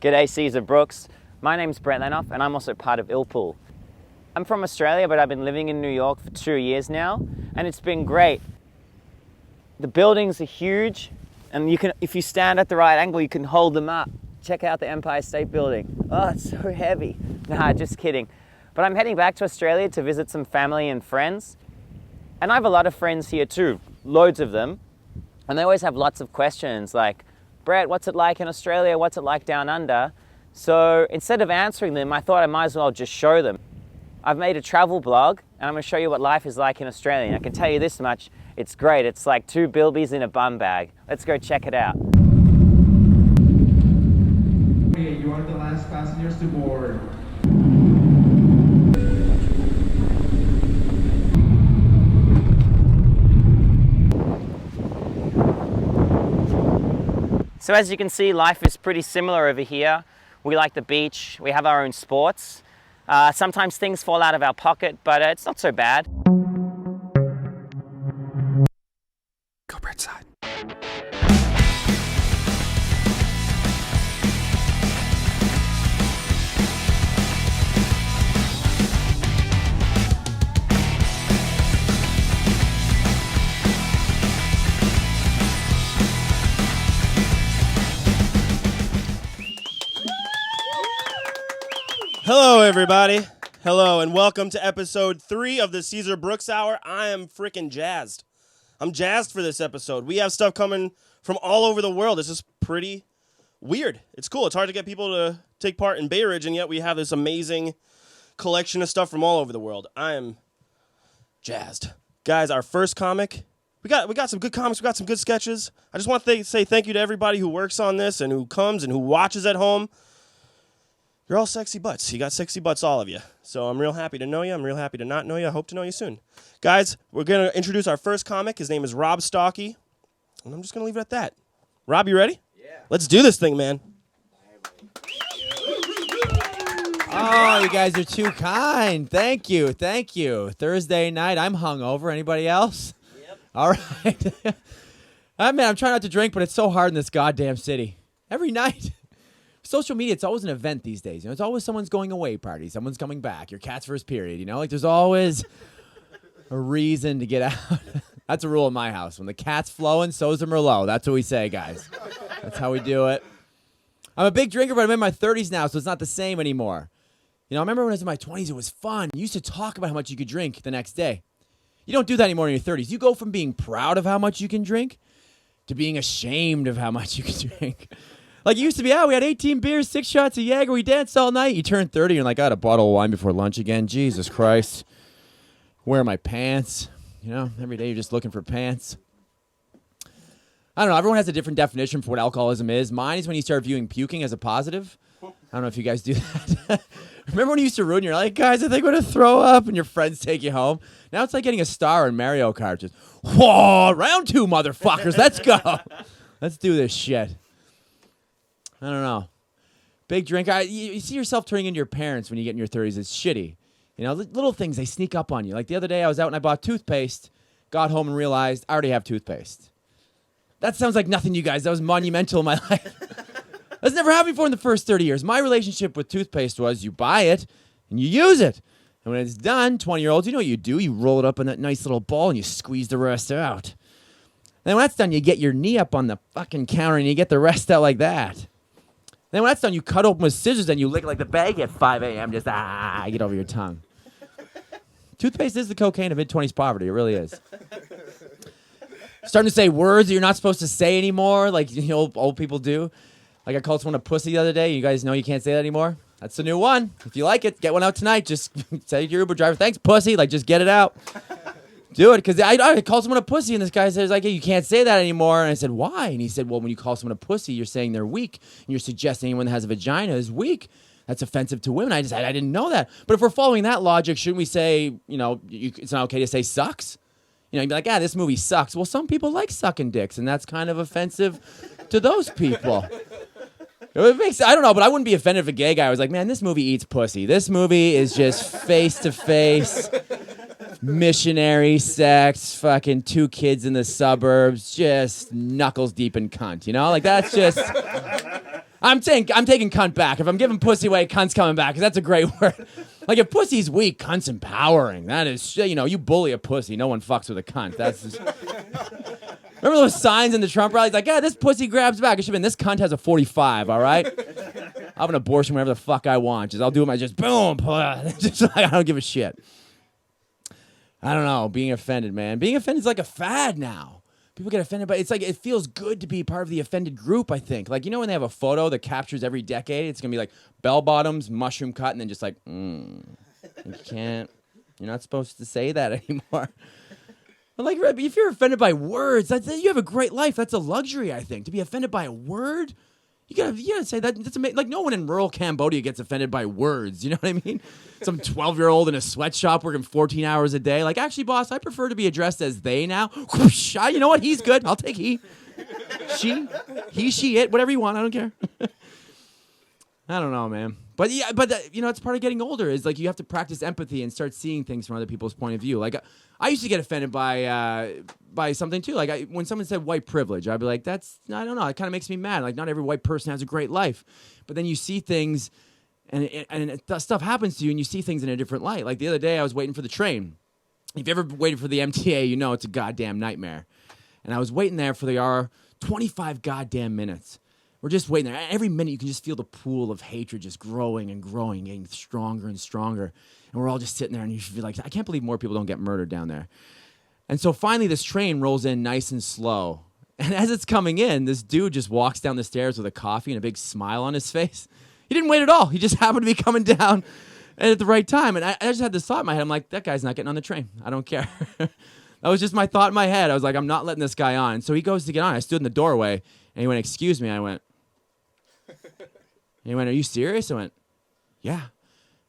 G'day Caesar Brooks. My name's Brett Lenoff and I'm also part of Ilpool. I'm from Australia, but I've been living in New York for 2 years now, and it's been great. The buildings are huge, and if you stand at the right angle, you can hold them up. Check out the Empire State Building. Oh, it's so heavy. Nah, just kidding. But I'm heading back to Australia to visit some family and friends. And I have a lot of friends here too, loads of them. And they always have lots of questions like, Brett, what's it like in Australia? What's it like down under? So instead of answering them, I thought I might as well just show them. I've made a travel blog and I'm gonna show you what life is like in Australia. And I can tell you this much, it's great. It's like 2 bilbies in a bum bag. Let's go check it out. Hey, you are the last passengers to board. So as you can see, life is pretty similar over here. We like the beach, we have our own sports. Sometimes things fall out of our pocket, but it's not so bad. Go Bridgeside. Hello, everybody. Hello, and welcome to episode 3 of the Caesar Brooks Hour. I am freaking jazzed. I'm jazzed for this episode. We have stuff coming from all over the world. This is pretty weird. It's cool. It's hard to get people to take part in Bay Ridge, and yet we have this amazing collection of stuff from all over the world. I am jazzed. Guys, our first comic, we got some good comics. We got some good sketches. I just want to say thank you to everybody who works on this and who comes and who watches at home. You're all sexy butts. You got sexy butts, all of you. So I'm real happy to know you. I'm real happy to not know you. I hope to know you soon. Guys, we're going to introduce our first comic. His name is Rob Stalkie. And I'm just going to leave it at that. Rob, you ready? Yeah. Let's do this thing, man. Oh, you guys are too kind. Thank you. Thank you. Thursday night, I'm hungover. Anybody else? Yep. All right. I'm trying not to drink, but it's so hard in this goddamn city. Every night. Social media, it's always an event these days. You know, it's always someone's going away party. Someone's coming back. Your cat's first period. You know, like there's always a reason to get out. That's a rule in my house. When the cat's flowing, so's the Merlot. That's what we say, guys. That's how we do it. I'm a big drinker, but I'm in my 30s now, so it's not the same anymore. You know, I remember when I was in my 20s, it was fun. You used to talk about how much you could drink the next day. You don't do that anymore in your 30s. You go from being proud of how much you can drink to being ashamed of how much you can drink. Like it used to be, we had 18 beers, 6 shots of Jaeger, we danced all night. You turn 30, you're like, I had a bottle of wine before lunch again. Jesus Christ. Where are my pants? You know, every day you're just looking for pants. I don't know, everyone has a different definition for what alcoholism is. Mine is when you start viewing puking as a positive. I don't know if you guys do that. Remember when you used to ruin, you're like, guys, I think I'm going to throw up, and your friends take you home. Now it's like getting a star in Mario Kart. Just, whoa, round 2, motherfuckers, let's go. Let's do this shit. I don't know. Big drink. You see yourself turning into your parents when you get in your 30s. It's shitty. You know, little things, they sneak up on you. Like the other day I was out and I bought toothpaste, got home and realized I already have toothpaste. That sounds like nothing, you guys. That was monumental in my life. That's never happened before in the first 30 years. My relationship with toothpaste was you buy it and you use it. And when it's done, 20-year-olds, you know what you do? You roll it up in that nice little ball and you squeeze the rest out. Then when that's done, you get your knee up on the fucking counter and you get the rest out like that. Then when that's done, you cut open with scissors and you lick like the bag at 5 a.m. Just, get over your tongue. Toothpaste is the cocaine of mid-20s poverty. It really is. Starting to say words that you're not supposed to say anymore, like old people do. Like I called someone a pussy the other day. You guys know you can't say that anymore? That's the new one. If you like it, get one out tonight. Just say to your Uber driver, thanks, pussy. Like, just get it out. Do it, because I called someone a pussy, and this guy says, like, hey, you can't say that anymore. And I said, why? And he said, well, when you call someone a pussy, you're saying they're weak, and you're suggesting anyone that has a vagina is weak. That's offensive to women. I didn't know that. But if we're following that logic, shouldn't we say, it's not okay to say sucks? You'd be like, this movie sucks. Well, some people like sucking dicks, and that's kind of offensive to those people. I don't know, but I wouldn't be offended if a gay guy was like, man, this movie eats pussy. This movie is just face-to-face, missionary sex, fucking 2 kids in the suburbs, just knuckles deep in cunt, Like, that's just... I'm taking cunt back. If I'm giving pussy away, cunt's coming back, because that's a great word. Like, if pussy's weak, cunt's empowering. That is, you bully a pussy, no one fucks with a cunt. That's just... Remember those signs in the Trump rallies? Like, this pussy grabs back. It should have been, this cunt has a 45, all right? I'll have an abortion whenever the fuck I want. I'll do it, just boom. Just like, I don't give a shit. I don't know, being offended, man. Being offended is like a fad now. People get offended, but it's like, it feels good to be part of the offended group, I think. Like, when they have a photo that captures every decade, it's going to be like bell bottoms, mushroom cut, and then just like, you can't, you're not supposed to say that anymore. But like, if you're offended by words, you have a great life. That's a luxury, I think. To be offended by a word, you gotta say that. That's amazing. Like, no one in rural Cambodia gets offended by words. You know what I mean? Some 12-year-old in a sweatshop working 14 hours a day. Like, actually, boss, I prefer to be addressed as they now. You know what? He's good. I'll take he. She, it, whatever you want. I don't care. I don't know, man. But yeah, it's part of getting older. Is like, you have to practice empathy and start seeing things from other people's point of view. Like, I used to get offended by something too. Like, when someone said white privilege, I'd be like, I don't know. It kind of makes me mad. Like, not every white person has a great life. But then you see things, and stuff happens to you, and you see things in a different light. Like, the other day, I was waiting for the train. If you ever waited for the MTA, you know it's a goddamn nightmare. And I was waiting there for the hour, 25 goddamn minutes. We're just waiting there. Every minute, you can just feel the pool of hatred just growing and growing, getting stronger and stronger. And we're all just sitting there, and you feel like, I can't believe more people don't get murdered down there. And so finally, this train rolls in nice and slow. And as it's coming in, this dude just walks down the stairs with a coffee and a big smile on his face. He didn't wait at all. He just happened to be coming down at the right time. And I just had this thought in my head. I'm like, that guy's not getting on the train. I don't care. That was just my thought in my head. I was like, I'm not letting this guy on. And so he goes to get on. I stood in the doorway, and he went, excuse me. I went... He went, are you serious? I went, yeah.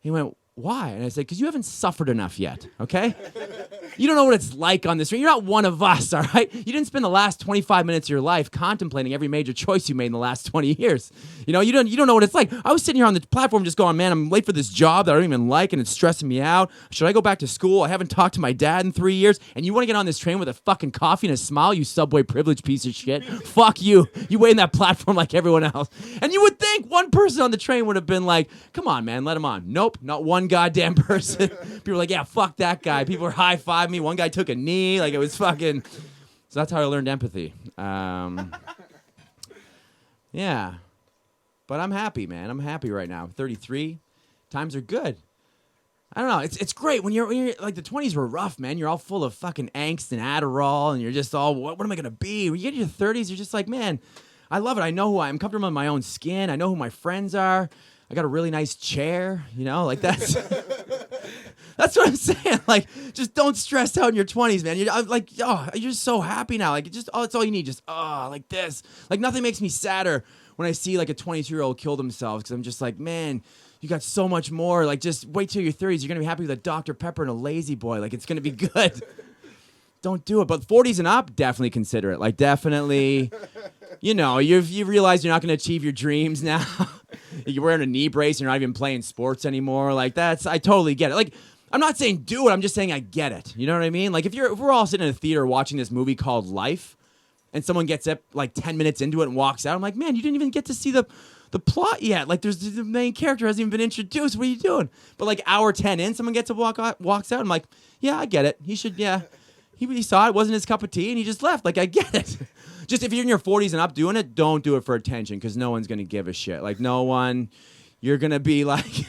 He went, why? And I said, because you haven't suffered enough yet, okay? You don't know what it's like on this train. You're not one of us, all right? You didn't spend the last 25 minutes of your life contemplating every major choice you made in the last 20 years. You don't know what it's like. I was sitting here on the platform just going, man, I'm late for this job that I don't even like, and it's stressing me out. Should I go back to school? I haven't talked to my dad in 3 years, and you want to get on this train with a fucking coffee and a smile, you subway privilege piece of shit? Fuck you. You wait in that platform like everyone else. And you would think one person on the train would have been like, come on, man, let him on. Nope, not one goddamn person. People were like, yeah, fuck that guy. People were high-fiving me. One guy took a knee. Like, it was fucking... So that's how I learned empathy. Yeah. But I'm happy, man. I'm happy right now. I'm 33. Times are good. I don't know. It's great. When you're like, the 20s were rough, man. You're all full of fucking angst and Adderall, and you're just all, what am I going to be? When you get to your 30s, you're just like, man, I love it. I know who I am. I'm comfortable in my own skin. I know who my friends are. I got a really nice chair, like that's... That's what I'm saying. Like, just don't stress out in your 20s, man. You're just so happy now. Like, it's all you need. Just, like this. Like, nothing makes me sadder when I see, like, a 22-year-old kill themselves, because I'm just like, man, you got so much more. Like, just wait till your 30s. You're going to be happy with a Dr. Pepper and a Lazy Boy. Like, it's going to be good. Don't do it. But 40s and up, definitely consider it. Like, definitely, you realize you're not going to achieve your dreams now. You're wearing a knee brace and you're not even playing sports anymore. Like, I totally get it. Like, I'm not saying do it. I'm just saying I get it. You know what I mean? Like, if we're all sitting in a theater watching this movie called Life, and someone gets up like 10 minutes into it and walks out, I'm like, man, you didn't even get to see the plot yet. Like, the main character hasn't even been introduced. What are you doing? But like hour 10 in, someone walks out. I'm like, yeah, I get it. He should, yeah. He saw it wasn't his cup of tea, and he just left. Like, I get it. Just if you're in your 40s and up doing it, don't do it for attention, because no one's gonna give a shit. Like, no one. You're going to be like,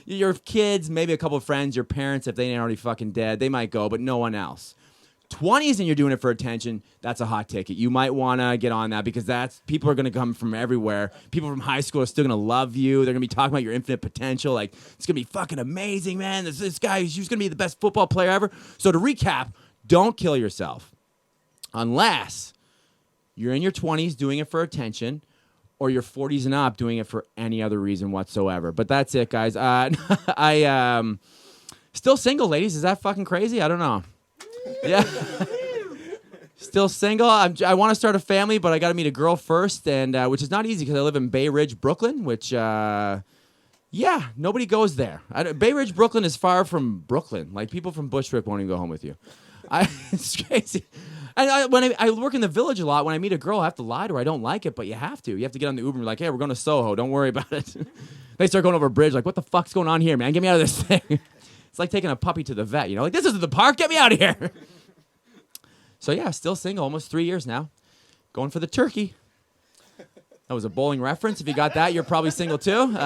your kids, maybe a couple of friends, your parents, if they ain't already fucking dead, they might go, but no one else. 20s and you're doing it for attention, that's a hot ticket. You might want to get on that, because people are going to come from everywhere. People from high school are still going to love you. They're going to be talking about your infinite potential. Like, it's going to be fucking amazing, man. This guy, he's going to be the best football player ever. So to recap, don't kill yourself unless you're in your 20s doing it for attention, or your 40s and up doing it for any other reason whatsoever. But that's it, guys. I still single, ladies. Is that fucking crazy? I don't know. Yeah. Still single. I want to start a family, but I got to meet a girl first, and which is not easy, because I live in Bay Ridge, Brooklyn, which, yeah, nobody goes there. Bay Ridge, Brooklyn is far from Brooklyn. Like, people from Bushwick won't even go home with you. It's crazy. When I work in the Village a lot, when I meet a girl, I have to lie to her. I don't like it, but you have to. You have to get on the Uber and be like, hey, we're going to Soho. Don't worry about it. They start going over a bridge like, what the fuck's going on here, man? Get me out of this thing. It's like taking a puppy to the vet, you know? Like, this isn't the park. Get me out of here. So, yeah, still single. Almost 3 years now. Going for the turkey. That was a bowling reference. If you got that, you're probably single too.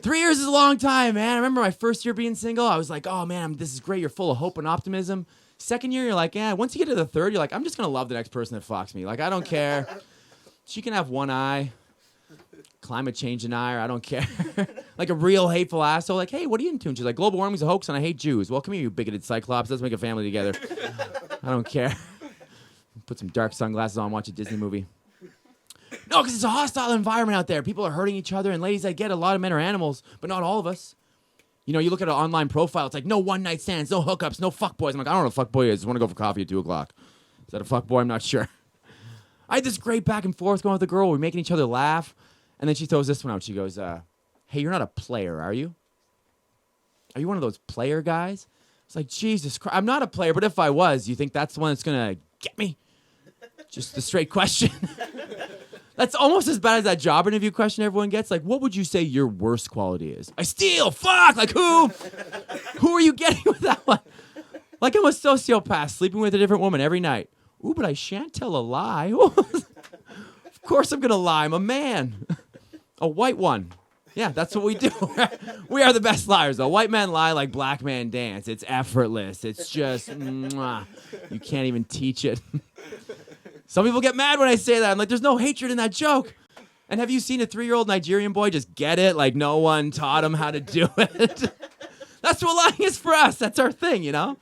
3 years is a long time, man. I remember my first year being single. I was like, oh, man, this is great. You're full of hope and optimism. Second year, you're like, yeah. Once you get to the third, you're like, I'm just going to love the next person that fucks me. Like, I don't care. She can have one eye. Climate change denier. I don't care. Like a real hateful asshole. Like, hey, what are you into? And she's like, global warming's a hoax and I hate Jews. Well, come here, you bigoted cyclops. Let's make a family together. I don't care. Put some dark sunglasses on, watch a Disney movie. No, because it's a hostile environment out there. People are hurting each other. And ladies, I get a lot of men are animals, but not all of us. You know, you look at an online profile, it's like, no one-night stands, no hookups, no fuckboys. I'm like, I don't know what a fuckboy is. I just want to go for coffee at 2 o'clock. Is that a fuckboy? I'm not sure. I had this great back and forth going with the girl. We're making each other laugh. And then she throws this one out. She goes, hey, you're not a player, are you? Are you one of those player guys? It's like, Jesus Christ. I'm not a player, but if I was, you think that's the one that's going to get me? Just the straight question. That's almost as bad as that job interview question everyone gets. Like, what would you say your worst quality is? I steal. Fuck. Like, who? Who are you getting with that one? Like, I'm a sociopath sleeping with a different woman every night. Ooh, but I shan't tell a lie. Of course I'm going to lie. I'm a man. A white one. Yeah, that's what we do. We are the best liars, though. White men lie like black men dance. It's effortless. It's just, mwah. You can't even teach it. Some people get mad when I say that. I'm like, there's no hatred in that joke. And have you seen a 3-year-old Nigerian boy just get it? Like no one taught him how to do it. That's what lying is for us. That's our thing, you know?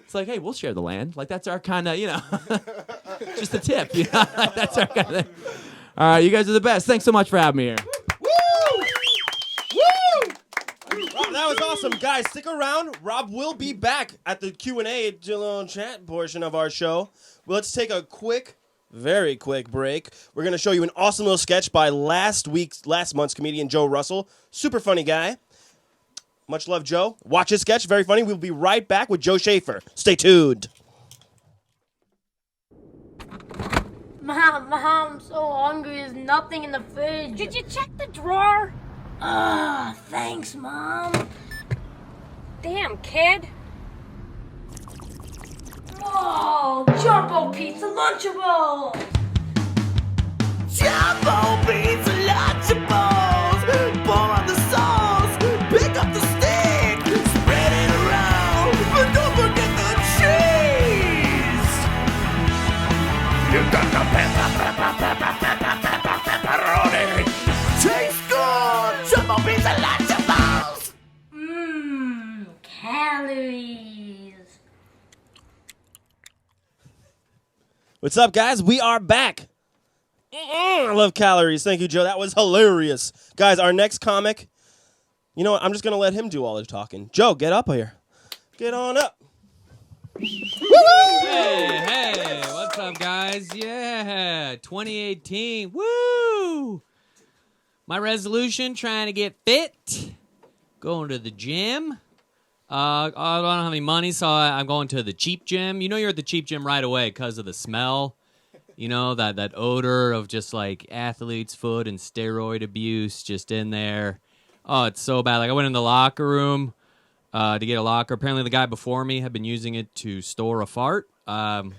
It's like, hey, we'll share the land. Like that's our kind of, you know, just a tip. You know? Like, that's our kind of thing. All right, you guys are the best. Thanks so much for having me here. Woo! Wow, that was awesome. Guys, stick around. Rob will be back at the Q&A chat portion of our show. Well, let's take a very quick break. We're going to show you an awesome little sketch by last month's comedian, Joe Russell. Super funny guy. Much love, Joe. Watch his sketch. Very funny. We'll be right back with Joe Schaefer. Stay tuned. Mom, I'm so hungry. There's nothing in the fridge. Did you check the drawer? Thanks, Mom. Damn, kid. Whoa, Jumbo Pizza Lunchables! Jumbo Pizza Lunchables! Pour on the sauce, pick up the stick, spread it around, but don't forget the cheese! You got the pepperoni! Tastes good! Jumbo Pizza Lunchables! Calories. What's up, guys? We are back. I love calories. Thank you, Joe. That was hilarious. Guys, our next comic, you know what? I'm just going to let him do all the talking. Joe, get up here. Get on up. Hey, what's up, guys? Yeah, 2018. Woo! My resolution, trying to get fit, going to the gym. I don't have any money, so I'm going to the cheap gym. You know you're at the cheap gym right away because of the smell. You know, that odor of just, like, athlete's foot and steroid abuse just in there. Oh, it's so bad. Like, I went in the locker room to get a locker. Apparently the guy before me had been using it to store a fart. But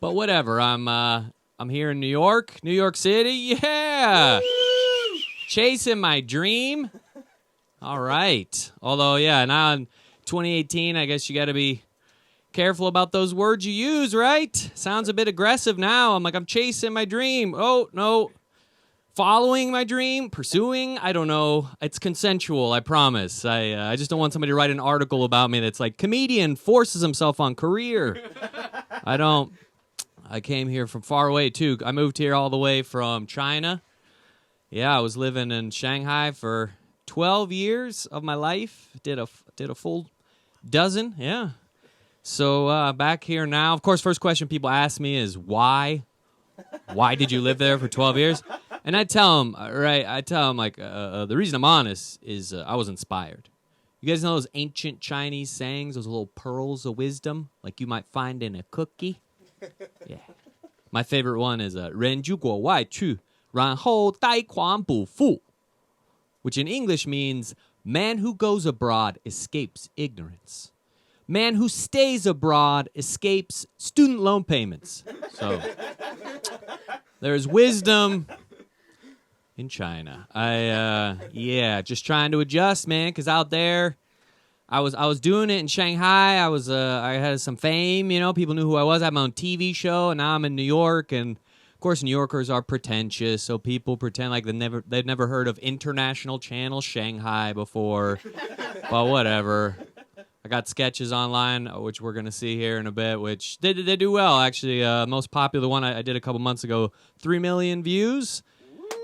whatever. I'm here in New York City. Yeah! Chasing my dream. All right. Although, yeah, now in 2018, I guess you got to be careful about those words you use, right? Sounds a bit aggressive now. I'm like, I'm chasing my dream. Oh, no. Following my dream? Pursuing? I don't know. It's consensual, I promise. I just don't want somebody to write an article about me that's like, comedian forces himself on career. I came here from far away, too. I moved here all the way from China. Yeah, I was living in Shanghai for 12 years of my life. Did a full dozen, yeah. So back here now. Of course, first question people ask me is why? Why did you live there for 12 years? And I tell them, like, the reason I'm honest is I was inspired. You guys know those ancient Chinese sayings, those little pearls of wisdom, like you might find in a cookie? Yeah. My favorite one is 人如果外去，然后呆狂不复, which in English means man who goes abroad escapes ignorance. Man who stays abroad escapes student loan payments. So there's wisdom in China. Just trying to adjust, man, because out there, I was doing it in Shanghai. I had some fame, you know, people knew who I was. I had my own TV show, and now I'm in New York, and of course, New Yorkers are pretentious, so people pretend like they've never heard of International Channel Shanghai before. But whatever. I got sketches online, which we're going to see here in a bit, which they do well, actually. Most popular one I did a couple months ago, 3 million views,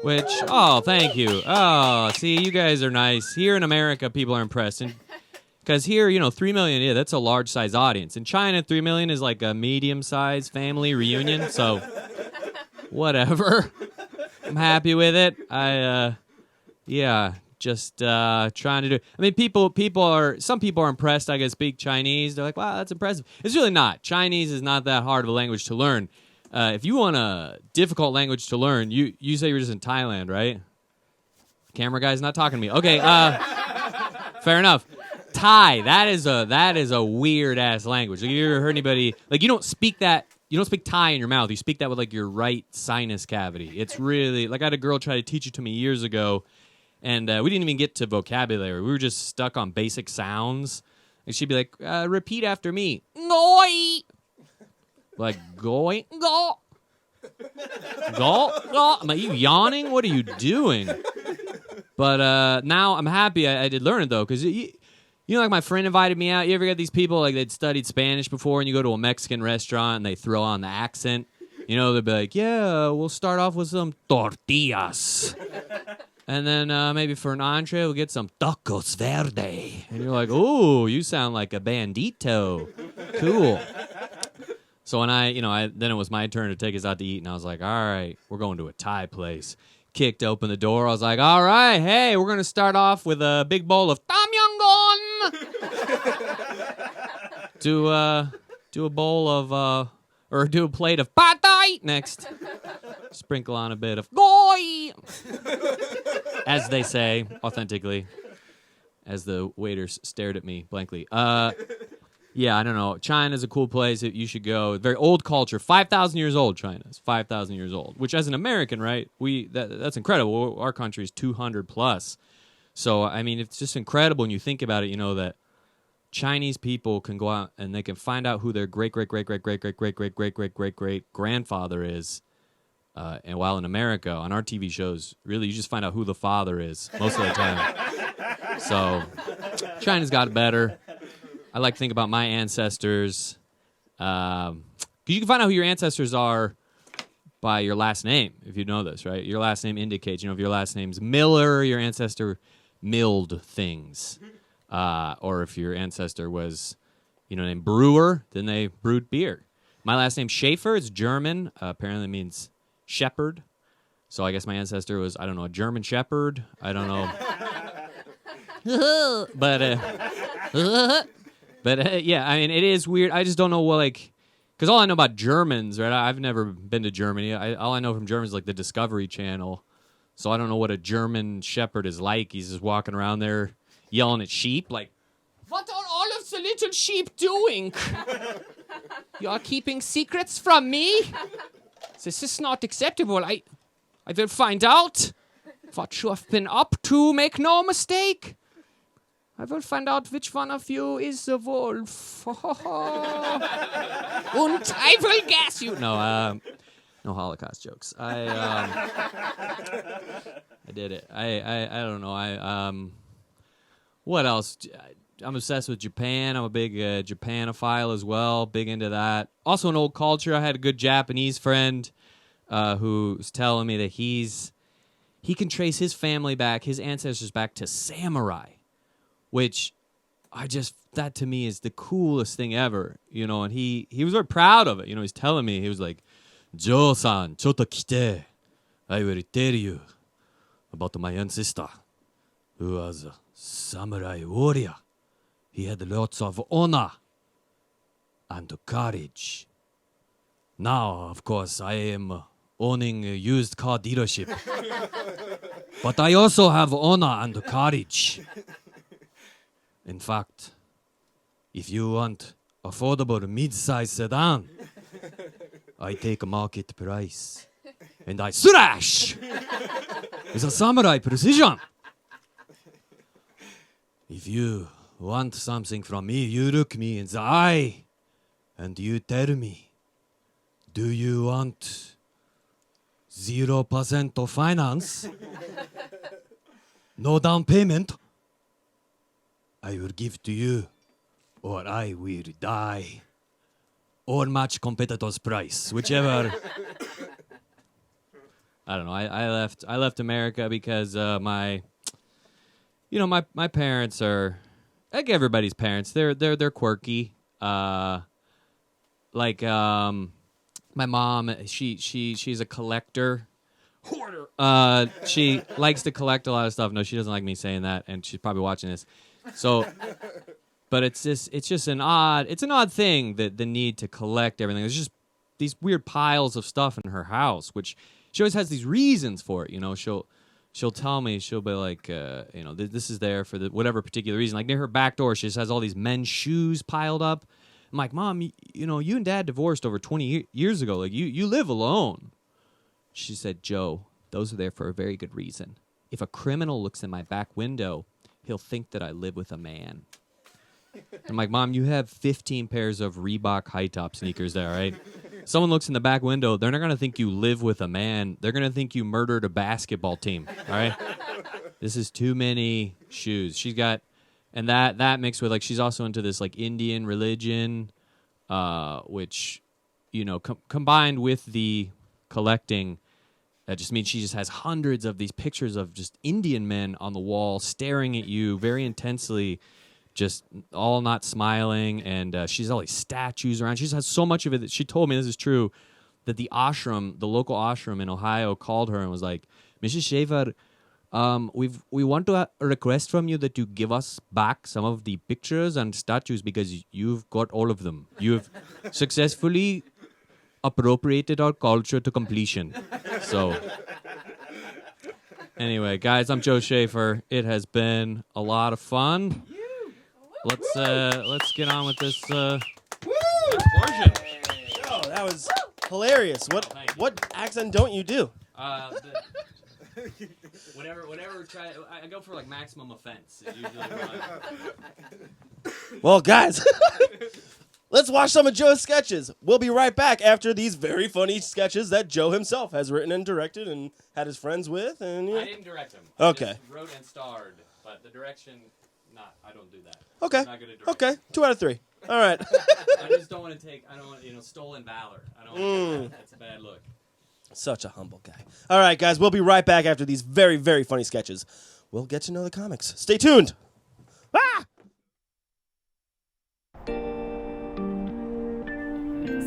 which, oh, thank you. Oh, see, you guys are nice. Here in America, people are impressed. Because here, you know, 3 million, yeah, that's a large-size audience. In China, 3 million is like a medium-sized family reunion, so whatever. I'm happy with it. Just trying to do. I mean, some people are impressed. I can speak Chinese. They're like, wow, that's impressive. It's really not. Chinese is not that hard of a language to learn. If you want a difficult language to learn, you say you're just in Thailand, right? Camera guy's not talking to me. Okay, fair enough. Thai, that is a weird ass language. Like, you ever heard anybody like you don't speak Thai in your mouth. You speak that with like your right sinus cavity. It's really like I had a girl try to teach it to me years ago. And we didn't even get to vocabulary. We were just stuck on basic sounds. And she'd be like, repeat after me. Ngoi. Like, goi, go. Go, go. I'm like, you yawning? What are you doing? But now I'm happy I did learn it, though. Because, you know, like my friend invited me out. You ever get these people, like they'd studied Spanish before, and you go to a Mexican restaurant, and they throw on the accent. You know, they'll be like, yeah, we'll start off with some tortillas. And then maybe for an entree, we'll get some tacos verde. And you're like, ooh, you sound like a bandito. Cool. So when then it was my turn to take us out to eat, and I was like, all right, we're going to a Thai place. Kicked open the door. I was like, all right, hey, we're going to start off with a big bowl of Tom Yum Goong. do a bowl of, or do a plate of Pad Thai next. Sprinkle on a bit of Goi. As they say, authentically, as the waiters stared at me blankly. Yeah, I don't know. China's a cool place that you should go. Very old culture. 5,000 years old, China. It's 5,000 years old. Which, as an American, right, that's incredible. Our country is 200 plus. So, I mean, it's just incredible when you think about it, you know, that Chinese people can go out and they can find out who their great-great-great-great-great-great-great-great-great-grandfather is. And while in America, on our TV shows, really, you just find out who the father is most of the time. So, China's got it better. I like to think about my ancestors. Because you can find out who your ancestors are by your last name, if you know this, right? Your last name indicates, you know, if your last name's Miller, your ancestor milled things. Or if your ancestor was, you know, named Brewer, then they brewed beer. My last name's Schaefer. It's German. Apparently means shepherd. So I guess my ancestor was, I don't know, a German shepherd. I don't know. But yeah, I mean, it is weird. I just don't know what, like, because all I know about Germans, right? I've never been to Germany. All I know from Germans is like the Discovery Channel. So I don't know what a German shepherd is like. He's just walking around there yelling at sheep, like, what are all of the little sheep doing? You are keeping secrets from me? This is not acceptable. I will find out what you have been up to. Make no mistake. I will find out which one of you is the wolf. And I will gas you. No Holocaust jokes. I did it. I don't know. What else? I'm obsessed with Japan. I'm a big Japanophile as well. Big into that. Also an old culture. I had a good Japanese friend who was telling me that he can trace his family back, his ancestors back to samurai, which that to me is the coolest thing ever, you know, and he was very proud of it. You know, he's telling me, he was like, Joe-san, chotto kite. I will tell you about my ancestor who was a samurai warrior. He had lots of honor and courage. Now, of course, I am owning a used car dealership. But I also have honor and courage. In fact, if you want affordable mid-size sedan, I take a market price and I slash with a samurai precision. If you want something from me, you look me in the eye and you tell me, do you want 0% of finance? No down payment? I will give to you, or I will die. Or match competitor's price, whichever. I don't know. I left America because my parents are like everybody's parents. They're quirky. My mom, she's a collector. Hoarder. She likes to collect a lot of stuff. No, she doesn't like me saying that, and she's probably watching this. So, but it's just an odd thing, that the need to collect everything. There's just these weird piles of stuff in her house, which she always has these reasons for it. You know, she'll tell me, she'll be like, this is there for whatever particular reason. Like near her back door, she just has all these men's shoes piled up. I'm like, Mom, you and Dad divorced over 20 years ago. Like you live alone. She said, Joe, those are there for a very good reason. If a criminal looks in my back window, he'll think that I live with a man. I'm like, Mom, you have 15 pairs of Reebok high-top sneakers there, right? Someone looks in the back window, they're not going to think you live with a man. They're going to think you murdered a basketball team, all right? This is too many shoes. She's got, and that mixed with, like, she's also into this, like, Indian religion, which, combined with the collecting, that just means she just has hundreds of these pictures of just Indian men on the wall staring at you very intensely, just all not smiling, and she's all these statues around. She just has so much of it that she told me, this is true, that the local ashram in Ohio called her and was like, Mrs. Schaefer, we want to request from you that you give us back some of the pictures and statues because you've got all of them. You've successfully appropriated our culture to completion. So anyway, guys, I'm Joe Schaefer. It has been a lot of fun. Let's get on with this portion. Oh, that was hilarious. What accent don't you do? Whatever. I go for like maximum offense. Is usually Well, guys, let's watch some of Joe's sketches. We'll be right back after these very funny sketches that Joe himself has written and directed and had his friends with. And I didn't direct them. Okay. I just wrote and starred, but the direction, I don't do that. Okay. I'm not gonna direct. Okay. 2 out of 3. All right. I just don't want to take. I don't want stolen valor. I don't want that's a bad look. Such a humble guy. All right, guys, we'll be right back after these very, very funny sketches. We'll get to know the comics. Stay tuned. Ah!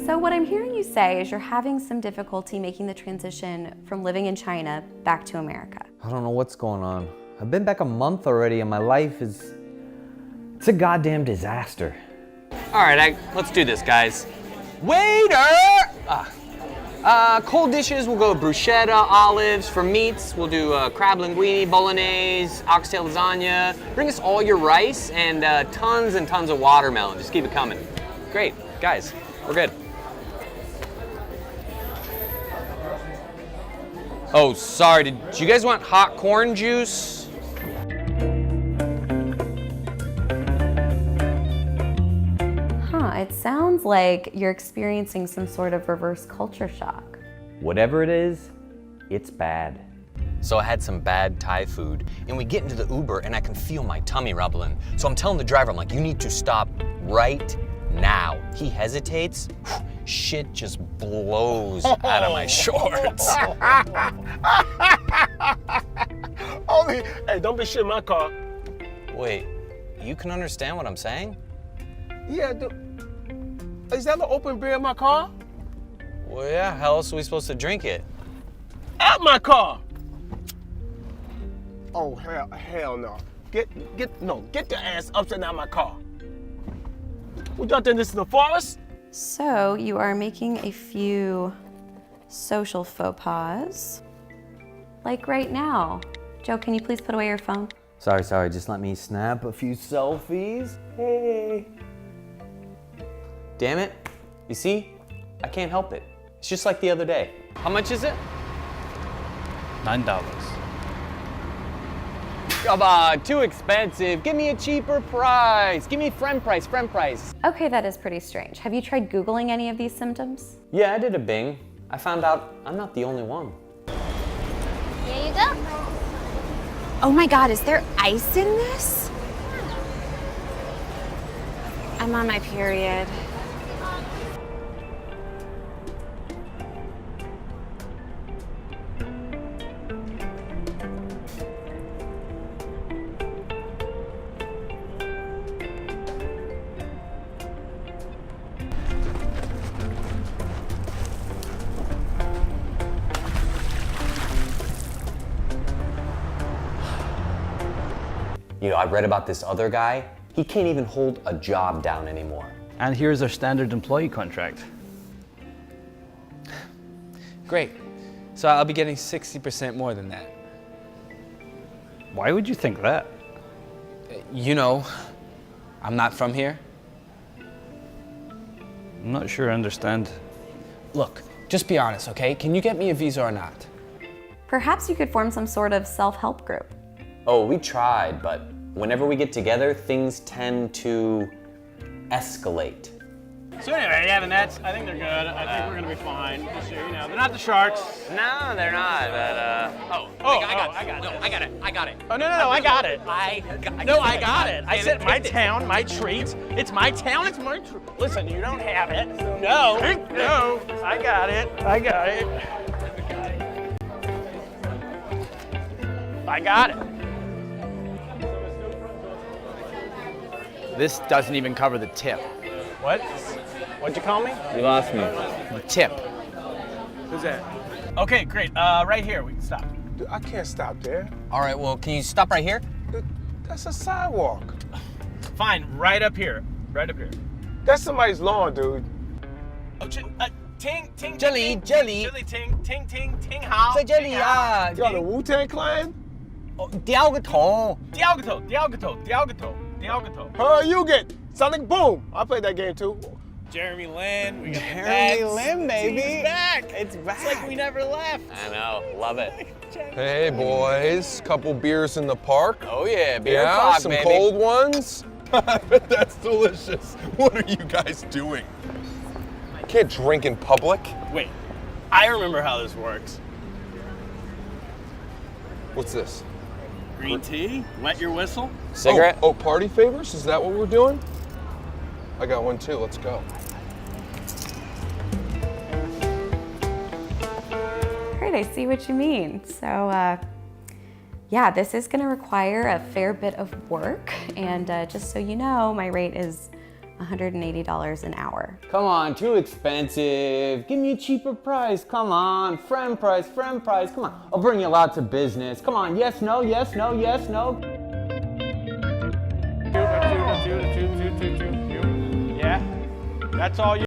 So what I'm hearing you say is you're having some difficulty making the transition from living in China back to America. I don't know what's going on. I've been back a month already and my life it's a goddamn disaster. All right, let's do this, guys. Waiter! Cold dishes, we'll go bruschetta, olives. For meats, we'll do crab linguine, bolognese, oxtail lasagna. Bring us all your rice and tons and tons of watermelon. Just keep it coming. Great, guys, we're good. Oh, sorry, did you guys want hot corn juice? It sounds like you're experiencing some sort of reverse culture shock. Whatever it is, it's bad. So I had some bad Thai food, and we get into the Uber, and I can feel my tummy rumbling. So I'm telling the driver, I'm like, you need to stop right now. He hesitates. Shit just blows out of my shorts. Hey, don't be shit in my car. Wait, you can understand what I'm saying? Yeah, is that the open beer in my car? Well, yeah, how else are we supposed to drink it? At my car! Oh, hell no. Get the ass upside down my car. What y'all think this is the forest? So you are making a few social faux pas. Like right now. Joe, can you please put away your phone? Sorry, just let me snap a few selfies. Hey. Damn it. You see? I can't help it. It's just like the other day. How much is it? $9. Come on, too expensive. Give me a cheaper price. Give me friend price. Okay, that is pretty strange. Have you tried Googling any of these symptoms? Yeah, I did a Bing. I found out I'm not the only one. Here you go. Oh my God, is there ice in this? I'm on my period. You know, I read about this other guy. He can't even hold a job down anymore. And here's our standard employee contract. Great. So I'll be getting 60% more than that. Why would you think that? You know, I'm not from here. I'm not sure I understand. Look, just be honest, okay? Can you get me a visa or not? Perhaps you could form some sort of self-help group. Oh, we tried, but whenever we get together, things tend to escalate. So anyway, yeah, the Nets, I think they're good. I think we're gonna be fine this year. You know, they're not the Sharks. No, they're not. But I got it. Oh no, I got it. I got it. I said my town, my treats. It's my town. It's my treat. Listen, you don't have it. No. I got it. I got it. This doesn't even cover the tip. What? What'd you call me? You lost me. The tip. Who's that? Okay, great. Right here, we can stop. Dude, I can't stop there. All right, well, can you stop right here? Dude, that's a sidewalk. Fine, right up here. Right up here. That's somebody's lawn, dude. Oh, ting, ting, Jelly, jelly. ting, ting, ting, ting, how? 在这里啊。 Y'all the Wu-Tang Clan? 掉个头。掉个头，掉个头，掉个头，掉个头。 You get Sonic Boom. I played that game too. Jeremy Lin. We got Jeremy the Nets. Lin, baby. He's back. It's back. It's like we never left. I know, love it. Hey boys, couple beers in the park. Oh yeah, beer yeah, talk, some baby. cold ones. I bet that's delicious. What are you guys doing? Can't drink in public. Wait, I remember how this works. What's this? Green tea, wet your whistle. Cigarette? Oh, party favors? Is that what we're doing? I got one too, let's go. Great, I see what you mean. So, yeah, this is gonna require a fair bit of work. And just so you know, my rate is $180 an hour. Come on, too expensive. Give me a cheaper price. Come on, friend price, friend price. Come on, I'll bring you lots of business. Come on, yes, no, yes, no, yes, no. Yeah, that's all you.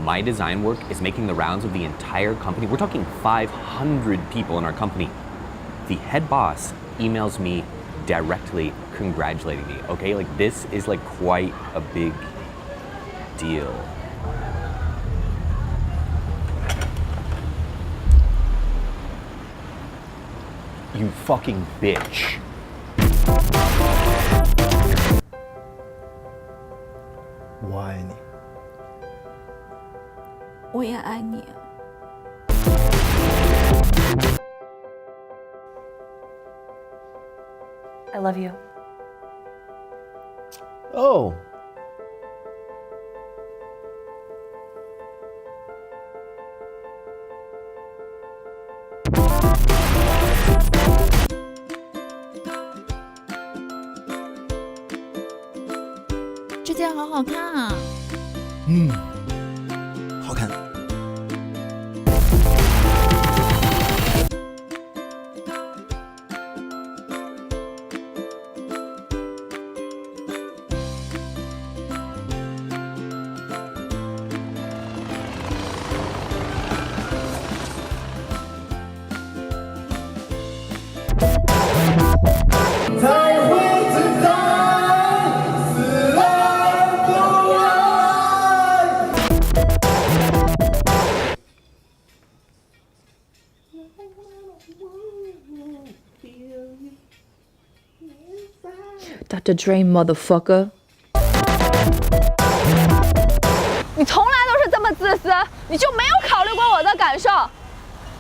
My design work is making the rounds of the entire company. We're talking 500 people in our company. The head boss emails me directly congratulating me, okay? Like this is like quite a big deal. You fucking bitch. 我爱你。我也爱你。I love you. Oh. "这件好好看啊！好看。才会知道死而不爱。Dr. Dre motherfucker。你从来都是这么自私，你就没有考虑过我的感受。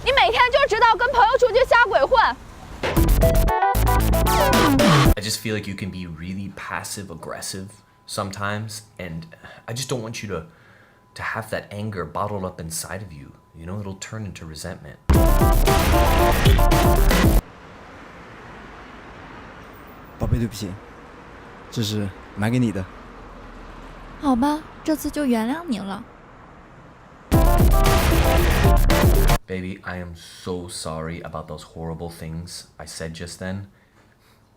你每天就知道跟朋友出去瞎鬼混。I just feel like you can be really passive aggressive sometimes, and I just don't want you to have that anger bottled up inside of you. You know, it'll turn into resentment. 宝贝，对不起，这是买给你的。好吧，这次就原谅你了。Baby, I am so sorry about those horrible things I said just then.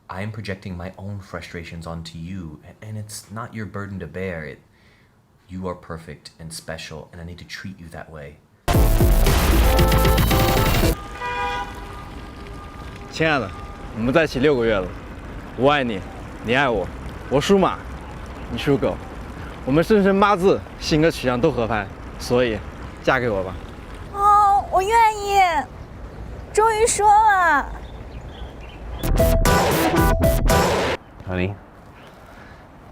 I am projecting my own frustrations onto you, and it's not your burden to bear. You are perfect and special, and I need to treat you that way. 亲爱的，我们在一起6个月了，我爱你，你爱我，我属马，你属狗，我们生辰八字、性格取向都合拍，所以嫁给我吧。哦，我愿意，终于说了。Honey,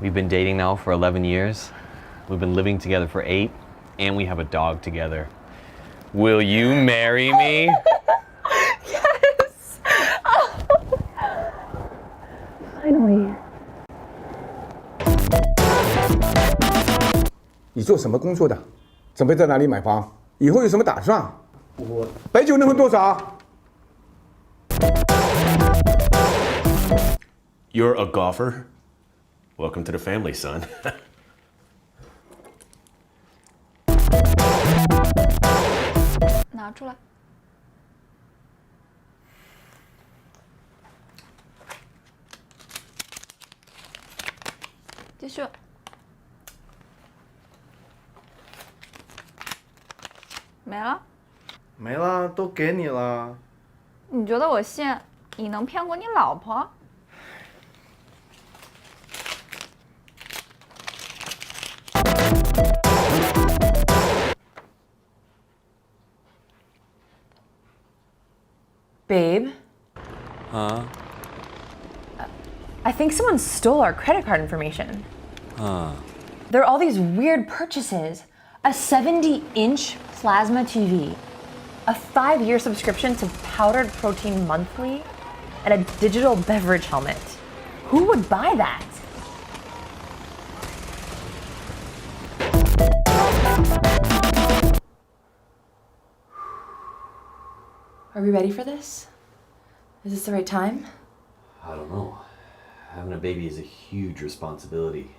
we've been dating now for 11 years. We've been living together for 8, and we have a dog together. Will you marry me? Yes. Oh. Finally. 你做什么工作的？准备在哪里买房？以后有什么打算？我白酒能喝多少？ You're a golfer? Welcome to the family, son. 拿出来。继续。没了？没了，都给你了。你觉得我信你能骗过你老婆？ Babe, Huh? I think someone stole our credit card information. Huh. There are all these weird purchases. A 70-inch plasma TV, a 5-year subscription to Powdered Protein Monthly, and a digital beverage helmet. Who would buy that? Are we ready for this? Is this the right time? I don't know. Having a baby is a huge responsibility.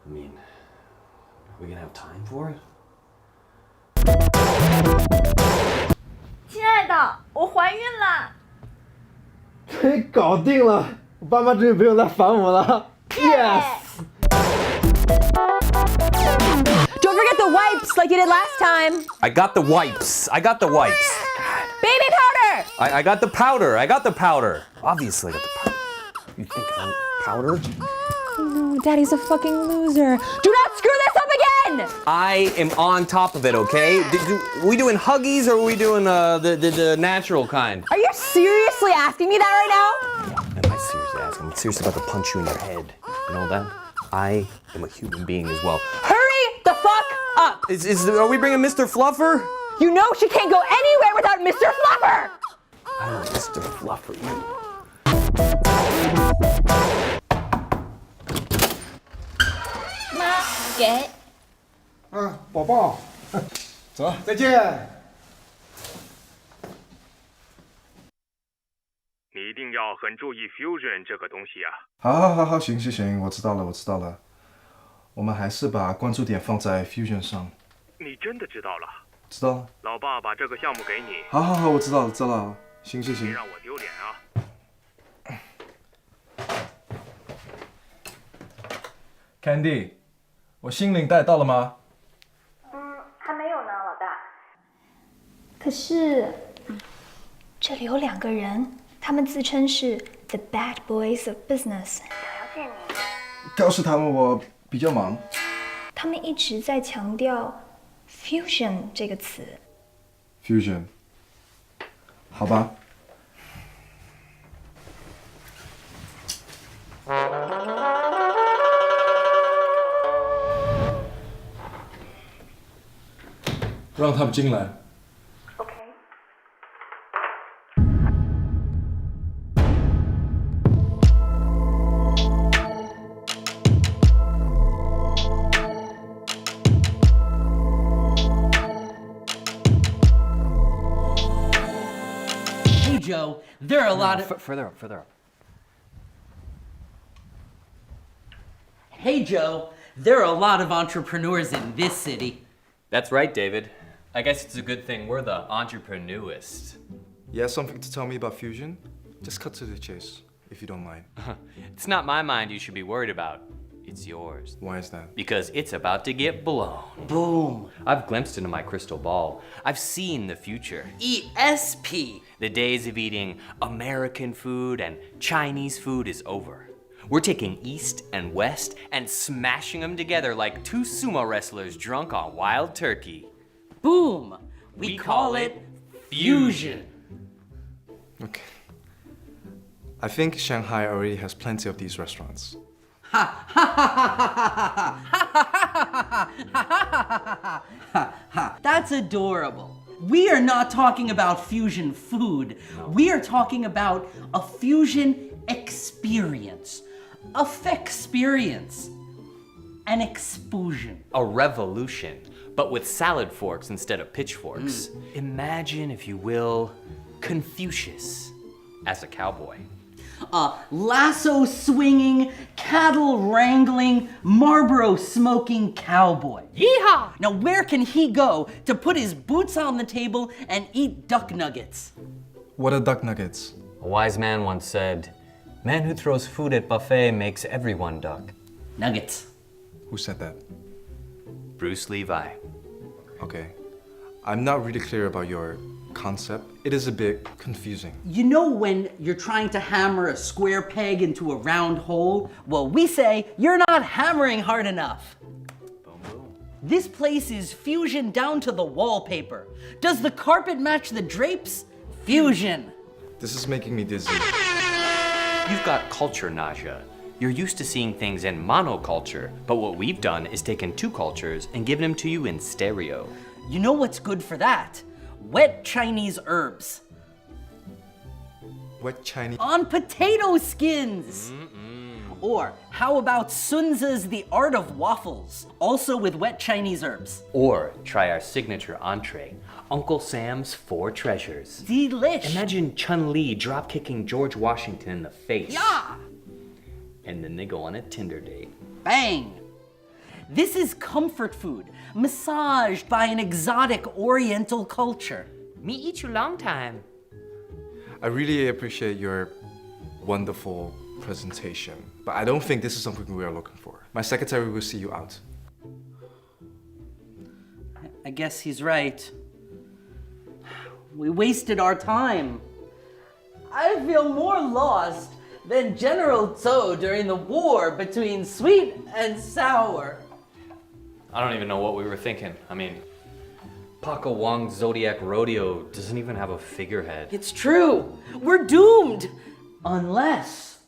I mean, are we gonna have time for it? 亲爱的，我怀孕了。嘿，搞定了！我爸妈终于不用再烦我了。Yes! Don't forget the wipes like you did last time. I got the wipes. I got the wipes. Baby powder! I got the powder. I got the powder. Obviously, I got the powder. You think I'm powder? No, Daddy's a fucking loser. Do not screw this up again! I am on top of it, okay? Are we doing Huggies or are we doing the natural kind? Are you seriously seriously asking me that right now? Am I seriously asking? I'm seriously about to punch you in your head. You know that? I am a human being as well. Hurry the fuck up! Are we bringing Mr. Fluffer? You know she can't go anywhere without Mr. Fluffer! I'm Mr. Fluffer, you. 妈，给。啊，宝宝，走，再见。你一定要很注意 fusion 这个东西啊。好，行，我知道了。我们还是把关注点放在 fusion 上。你真的知道了？知道了。老爸把这个项目给你。好，我知道了。行。别让我丢脸啊！ Candy， 我新领带到了吗？还没有呢，老大。可是，这里有2个人，他们自称是 The Bad Boys of Business， 想要见你。告诉他们我比较忙。他们一直在强调 fusion 这个词。Fusion， 好吧。 让他们进来。OK。Hey Joe, there are a lot of further up. Hey Joe, there are a lot of entrepreneurs in this city. That's right, David. I guess it's a good thing we're the entrepreneurist. You have something to tell me about fusion? Just cut to the chase, if you don't mind. It's not my mind you should be worried about. It's yours. Why is that? Because it's about to get blown. Boom. I've glimpsed into my crystal ball. I've seen the future. ESP. The days of eating American food and Chinese food is over. We're taking East and West and smashing them together like 2 sumo wrestlers drunk on wild turkey. Boom! We call it fusion. Okay. I think Shanghai already has plenty of these restaurants. That's adorable. We are not talking about fusion food. We are talking about a fusion experience. A fexperience. An explosion. A revolution, but with salad forks instead of pitchforks. Imagine, if you will, Confucius as a cowboy. A lasso swinging, cattle wrangling, Marlboro smoking cowboy. Yeehaw! Now where can he go to put his boots on the table and eat duck nuggets? What are duck nuggets? A wise man once said, "Man who throws food at buffet makes everyone duck." Nuggets. Who said that? Bruce Levi. Okay. I'm not really clear about your concept. It is a bit confusing. You know when you're trying to hammer a square peg into a round hole? Well, we say you're not hammering hard enough. This place is fusion down to the wallpaper. Does the carpet match the drapes? Fusion. This is making me dizzy. You've got culture nausea. You're used to seeing things in monoculture, but what we've done is taken 2 cultures and given them to you in stereo. You know what's good for that? Wet Chinese herbs. Wet Chinese? On potato skins. Or how about Sun Tzu's The Art of Waffles, also with wet Chinese herbs. Or try our signature entree, Uncle Sam's 4 treasures. Delish. Imagine Chun-Li drop-kicking George Washington in the face. Yeah. And then they go on a Tinder date. Bang. This is comfort food, massaged by an exotic oriental culture. Me eat you long time. I really appreciate your wonderful presentation, but I don't think this is something we are looking for. My secretary will see you out. I guess he's right. We wasted our time. I feel more lost than General Tso during the war between sweet and sour. I don't even know what we were thinking. I mean, Paco Wong's Zodiac Rodeo doesn't even have a figurehead. It's true. We're doomed. Unless.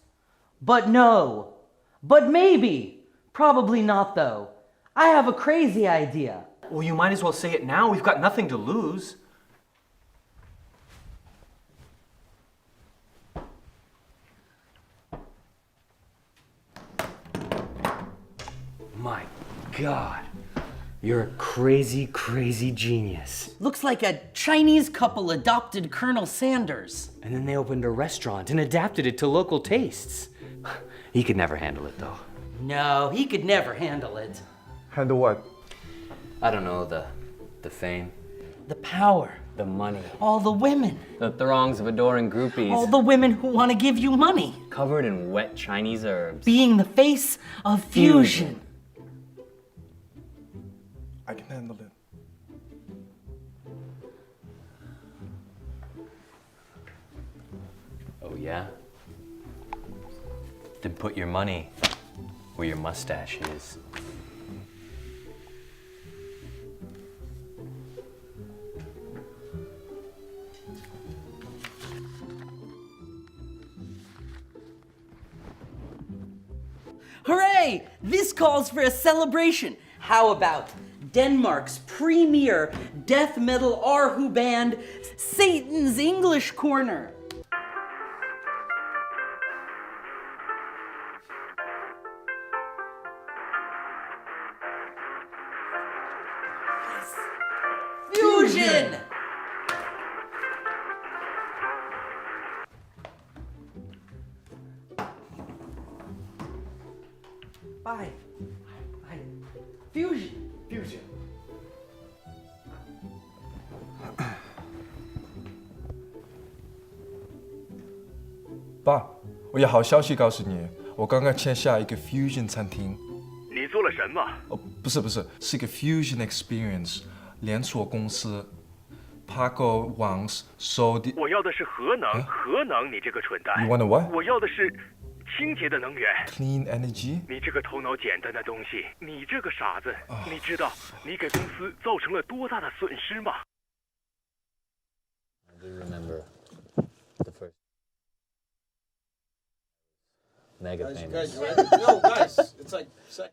But no. But maybe. Probably not, though. I have a crazy idea. Well, you might as well say it now. We've got nothing to lose. My God. You're a crazy, crazy genius. Looks like a Chinese couple adopted Colonel Sanders. And then they opened a restaurant and adapted it to local tastes. He could never handle it, though. No, he could never handle it. Handle what? I don't know, the fame. The power. The money. All the women. The throngs of adoring groupies. All the women who want to give you money. Covered in wet Chinese herbs. Being the face of fusion. I can handle it. Oh, yeah? Then put your money where your mustache is. Hooray! This calls for a celebration. How about Denmark's premier death metal Aarhu band, Satan's English Corner? Fusion! Bye. Bye. Fusion. Fusion. 爸，我有好消息告诉你，我刚刚签下一个 Fusion 餐厅。你做了什么？哦，不是，是一个 Fusion Experience 连锁公司 ，Paco Wang's 收的。我要的是核能，核能，你这个蠢蛋。 You want a what？ 我要的是清洁的能源 ，Clean energy。你这个头脑简单的东西，你这个傻子，你知道你给公司造成了多大的损失吗？ I do remember the first mega famous. No, guys, it's like seconds.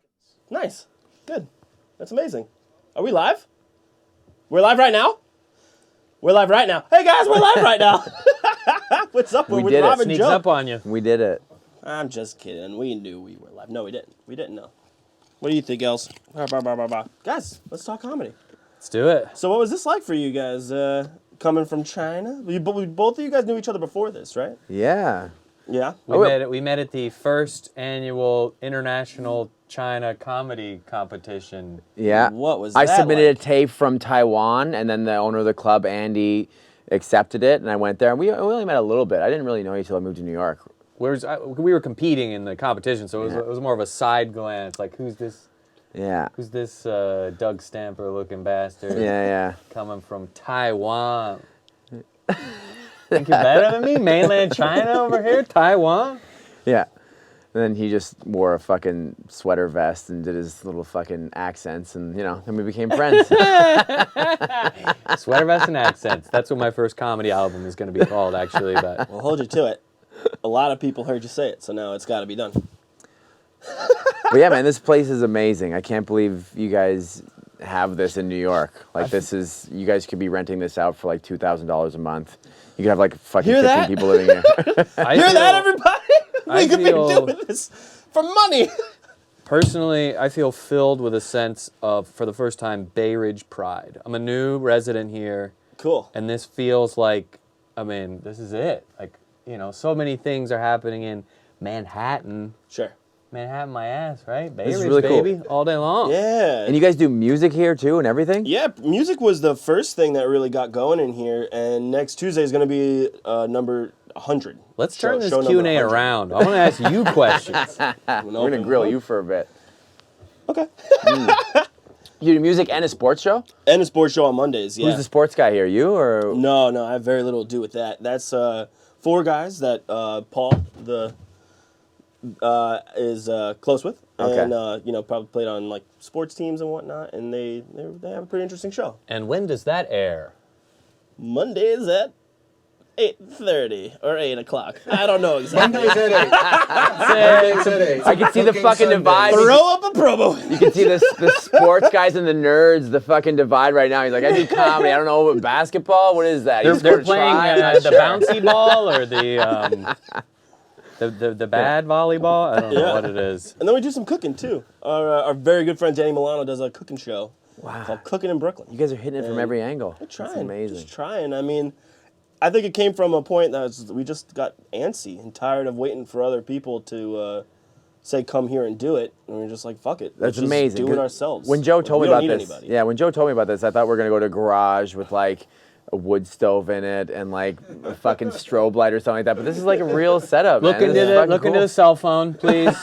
Nice, good, that's amazing. Are we live? We're live right now. We're live right now. Hey guys, we're live right now. What's up? We're with Rob and Joe. Up on you. We did it. I'm just kidding. We knew we were live. No, we didn't. We didn't know. What do you think, Els? Guys, let's talk comedy. Let's do it. So, what was this like for you guys? Coming from China, both of you guys knew each other before this, right? Yeah. Yeah. We met at the first annual International China Comedy Competition. Yeah. What was I that submitted like? a tape from Taiwan, and then the owner of the club, Andy, accepted it, and I went there. And we only met a little bit. I didn't really know you until I moved to New York. We were competing in the competition, so it was more of a side glance. Like, who's this? Yeah. Who's this Doug Stamper looking bastard? Yeah. Coming from Taiwan. Think you're better than me? Mainland China over here? Taiwan? Yeah. And then he just wore a fucking sweater vest and did his little fucking accents, and then we became friends. Sweater vest and accents. That's what my first comedy album is going to be called, actually. But Well, hold you to it. A lot of people heard you say it, so now it's got to be done. But yeah, man, this place is amazing. I can't believe you guys have this in New York. Like, you guys could be renting this out for like $2,000 a month. You could have like fucking 15 people living here. Hear that, everybody? We could be doing this for money. Personally, I feel filled with a sense of, for the first time, Bay Ridge pride. I'm a new resident here. Cool. And this feels like, this is it. Like, so many things are happening in Manhattan. Sure. Manhattan, my ass, right? Bay This is Ridge, really cool. baby, all day long. Yeah. And you guys do music here too and everything? Yeah, music was the first thing that really got going in here, and next Tuesday is going to be number 100. Let's turn this Q&A around. I want to ask you questions. We're going to grill you for a bit. Okay. You do music and a sports show? And a sports show on Mondays, yeah. Who's the sports guy here, you or? No, I have very little to do with that. That's 4 guys that Paul is close with, and probably played on like sports teams and whatnot. And they have a pretty interesting show. And when does that air? Mondays at 8:30 or 8 o'clock. I don't know exactly. I can see the fucking divide. Throw up a promo. You can see the sports guys and the nerds, the fucking divide right now. He's like, I do comedy. I don't know what basketball. What is that? They're playing the bouncy ball or the bad volleyball. I don't know what it is. And then we do some cooking too. Our very good friend Danny Milano does a cooking show. Wow. Called Cooking in Brooklyn. You guys are hitting it from every angle. We're trying. That's amazing. Just trying. I mean, I think it came from a point that we just got antsy and tired of waiting for other people to say, come here and do it. And we're just like, fuck it. That's Let's amazing. Just do it ourselves. When Joe told me about this, anybody. when Joe told me about this, I thought we were gonna go to a garage with like a wood stove in it and like a fucking strobe light or something like that. But this is like a real setup. Look man. into the cell phone, please.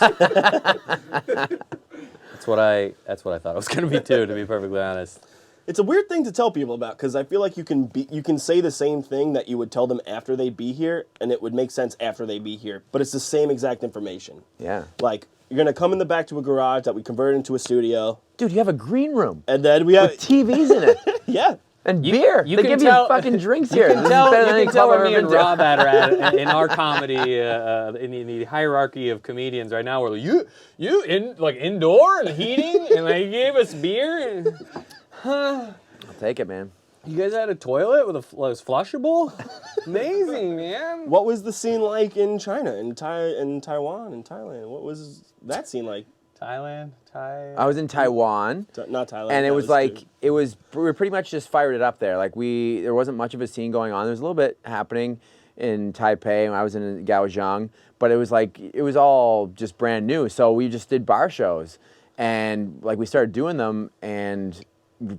That's what I thought it was gonna be too, to be perfectly honest. It's a weird thing to tell people about because I feel like you can say the same thing that you would tell them after they'd be here, and it would make sense after they'd be here. But it's the same exact information. Yeah. Like you're gonna come in the back to a garage that we converted into a studio. Dude, you have a green room. And then we have with TVs in it. Yeah. And beer. You they can give tell, you fucking drinks here. You can tell where where me and Rob are at in our comedy, in the hierarchy of comedians right now. We're like, you in like indoor and heating, and they gave us beer. I'll take it, man. You guys had a toilet with was flushable? Amazing, man. What was the scene like in China, in Taiwan, in Thailand? What was that scene like? Thailand? I was in Taiwan. Not Thailand. And it was like, we were pretty much just fired it up there. Like there wasn't much of a scene going on. There was a little bit happening in Taipei, and I was in Kaohsiung, but it was like, it was all just brand new. So we just did bar shows, and like we started doing them, and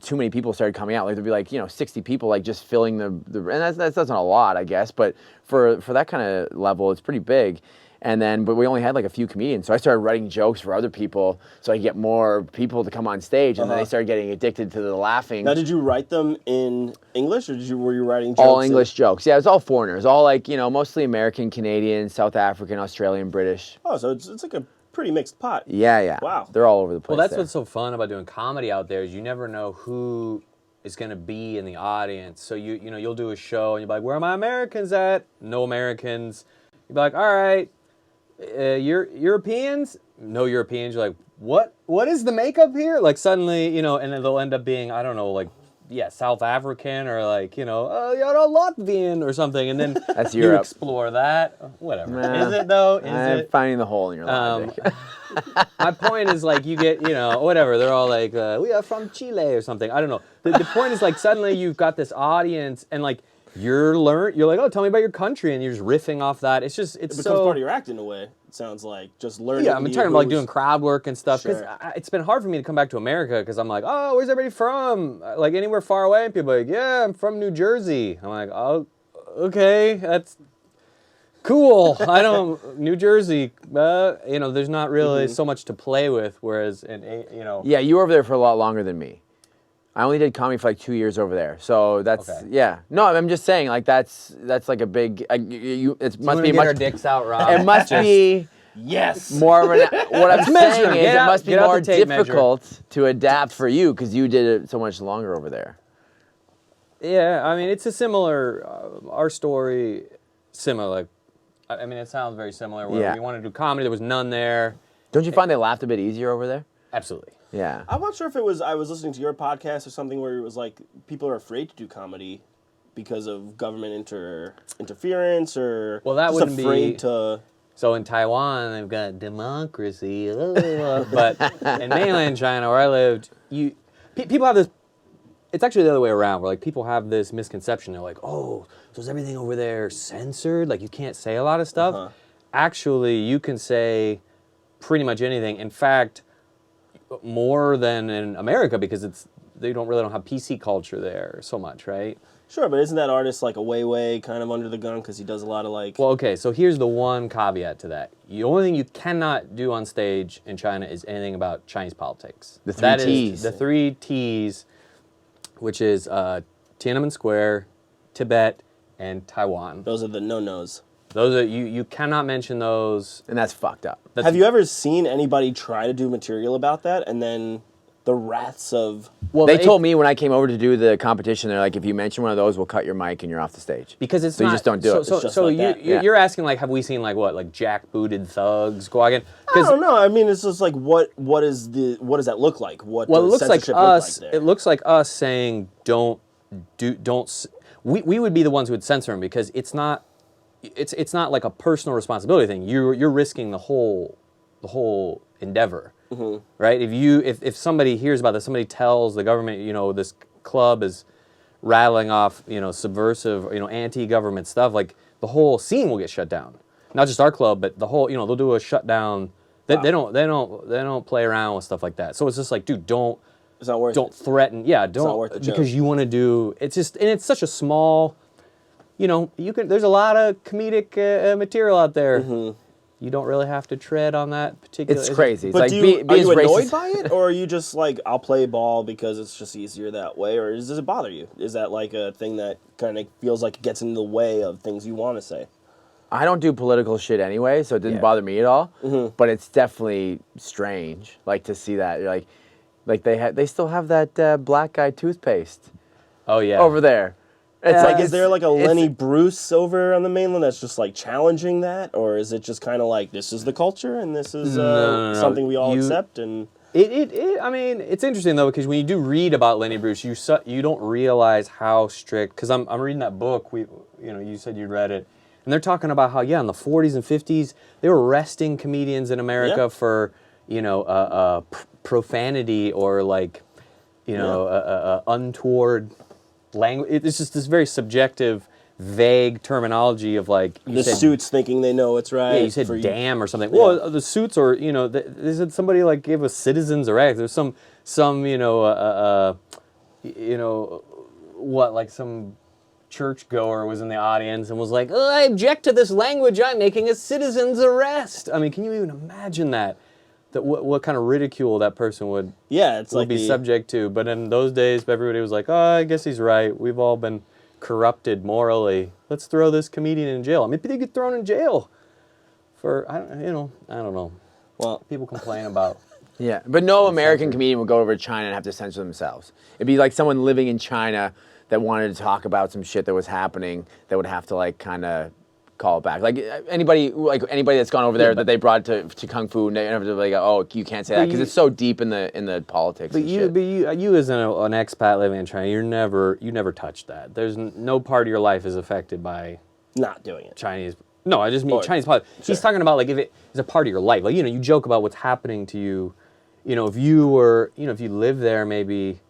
too many people started coming out. Like there'd be like 60 people like just filling the and that's not a lot, I guess, but for that kind of level, it's pretty big. And then, but we only had like a few comedians, so I started writing jokes for other people so I could get more people to come on stage, and then they started getting addicted to the laughing. Now, did you write them in English, or were you writing jokes? All English jokes. Yeah, it was all foreigners, all like mostly American, Canadian, South African, Australian, British. Oh, so it's like a pretty mixed pot. Yeah. Wow. They're all over the place. Well, that's what's so fun about doing comedy out there is you never know who is going to be in the audience. So you'll do a show and you'll be like, where are my Americans at? No Americans. You'll be like, all right, Europeans? No Europeans. You're like, what is the makeup here? Like suddenly, and then they'll end up being, I don't know, like, South African or like, you're Latvian or something. And then that's you Europe. Explore that. Whatever. Nah, Is it though? I'm finding the hole in your logic. My point is like you get, whatever. They're all like, we are from Chile or something. I don't know. The point is like suddenly you've got this audience and like you're like, oh, tell me about your country. And you're just riffing off that. It becomes part of your act in a way. It sounds like just learning. Yeah, I'm talking about like doing crowd work and stuff. Because Sure. it's been hard for me to come back to America because I'm like, oh, where's everybody from? Like anywhere far away? And people are like, yeah, I'm from New Jersey. I'm like, oh, okay, that's cool. New Jersey, there's not really so much to play with. Whereas Yeah, you were over there for a lot longer than me. I only did comedy for like 2 years over there, so that's yeah. No, I'm just saying like that's like a big. It must be get much. our dicks out, Rob. It must be yes more of an. What I'm saying is it must be more tape difficult to adapt for you because you did it so much longer over there. Yeah, I mean it's a similar. Our story, similar. I mean it sounds very similar. Where we wanted to do comedy, there was none there. Don't you find they laughed a bit easier over there? Absolutely. Yeah. I'm not sure if I was listening to your podcast or something where it was like people are afraid to do comedy because of government interference or that just wouldn't afraid be to. So in Taiwan they've got democracy, but in mainland China where I lived, people have this. It's actually the other way around. Where like people have this misconception. They're like, oh, so is everything over there censored? Like you can't say a lot of stuff. Actually, you can say pretty much anything. In fact, more than in America because they don't have PC culture there so much, right? Sure, but isn't that artist like a way kind of under the gun because he does a lot of like. Well, okay, so here's the one caveat to that. The only thing you cannot do on stage in China is anything about Chinese politics. The three T's. The 3 T's, which is Tiananmen Square, Tibet, and Taiwan. Those are the no-nos. Those are you cannot mention those, and that's fucked up. Have you ever seen anybody try to do material about that and then the wraths of? Well, they told me when I came over to do the competition, they're like, if you mention one of those, we'll cut your mic and you're off the stage. Because it's so not, you just don't do it. So you're asking like, have we seen like what, like jackbooted thugs go again? I don't know. I mean, it's just like what does that look like? What Well, it does looks like censorship us. look like there? It looks like us saying don't. We would be the ones who would censor him because it's not like a personal responsibility thing. You're risking the whole endeavor, right? If somebody hears about this, somebody tells the government, this club is rattling off, subversive, anti-government stuff, like the whole scene will get shut down. Not just our club, but the whole, they'll do a shutdown. They don't play around with stuff like that. So it's just like, dude, don't. It's not worth don't threaten. Yeah, don't. It's not worth the because joke. you want to do. It's just, and it's such a small. There's a lot of comedic material out there. You don't really have to tread on that particular. It's crazy. It's But like, are you annoyed racist. by it, or are you just like, I'll play ball because it's just easier that way, or does it bother you? Is that like a thing that kind of feels like it gets in the way of things you want to say? I don't do political shit anyway, so it didn't bother me at all. But it's definitely strange, like to see that. Like they still have that black guy toothpaste. Oh yeah. Over there. It's like, is there like a Lenny Bruce over on the mainland that's just like challenging that, or is it just kind of like this is the culture and this is something we all accept? And I mean, it's interesting though because when you do read about Lenny Bruce, you don't realize how strict. Because I'm reading that book. You said you read it, and they're talking about how in the 40s and 50s they were arresting comedians in America for profanity or like untoward language. It's just this very subjective, vague terminology of like the suits thinking they know it's right. Yeah, you said damn or something. Well, the suits are they said somebody like gave a citizen's arrest. There's some like some churchgoer was in the audience and was like, oh, I object to this language. I'm making a citizen's arrest. I mean, can you even imagine that? That what kind of ridicule that person would be subject to. But in those days, everybody was like, oh, I guess he's right. We've all been corrupted morally. Let's throw this comedian in jail. I mean, they get thrown in jail for, I don't know. Well, people complain about. Yeah, but no American comedian would go over to China and have to censor themselves. It'd be like someone living in China that wanted to talk about some shit that was happening that would have to like kind of call it back. Like anybody that's gone over there that they brought to Kung Fu, and they never like, oh, you can't say that because it's so deep in the politics. But you as an expat living in China, you never touched that. There's no part of your life is affected by not doing it. Chinese. No, I just mean Chinese politics. Sure. He's talking about like if it is a part of your life. Like you joke about what's happening to you. If you live there, maybe.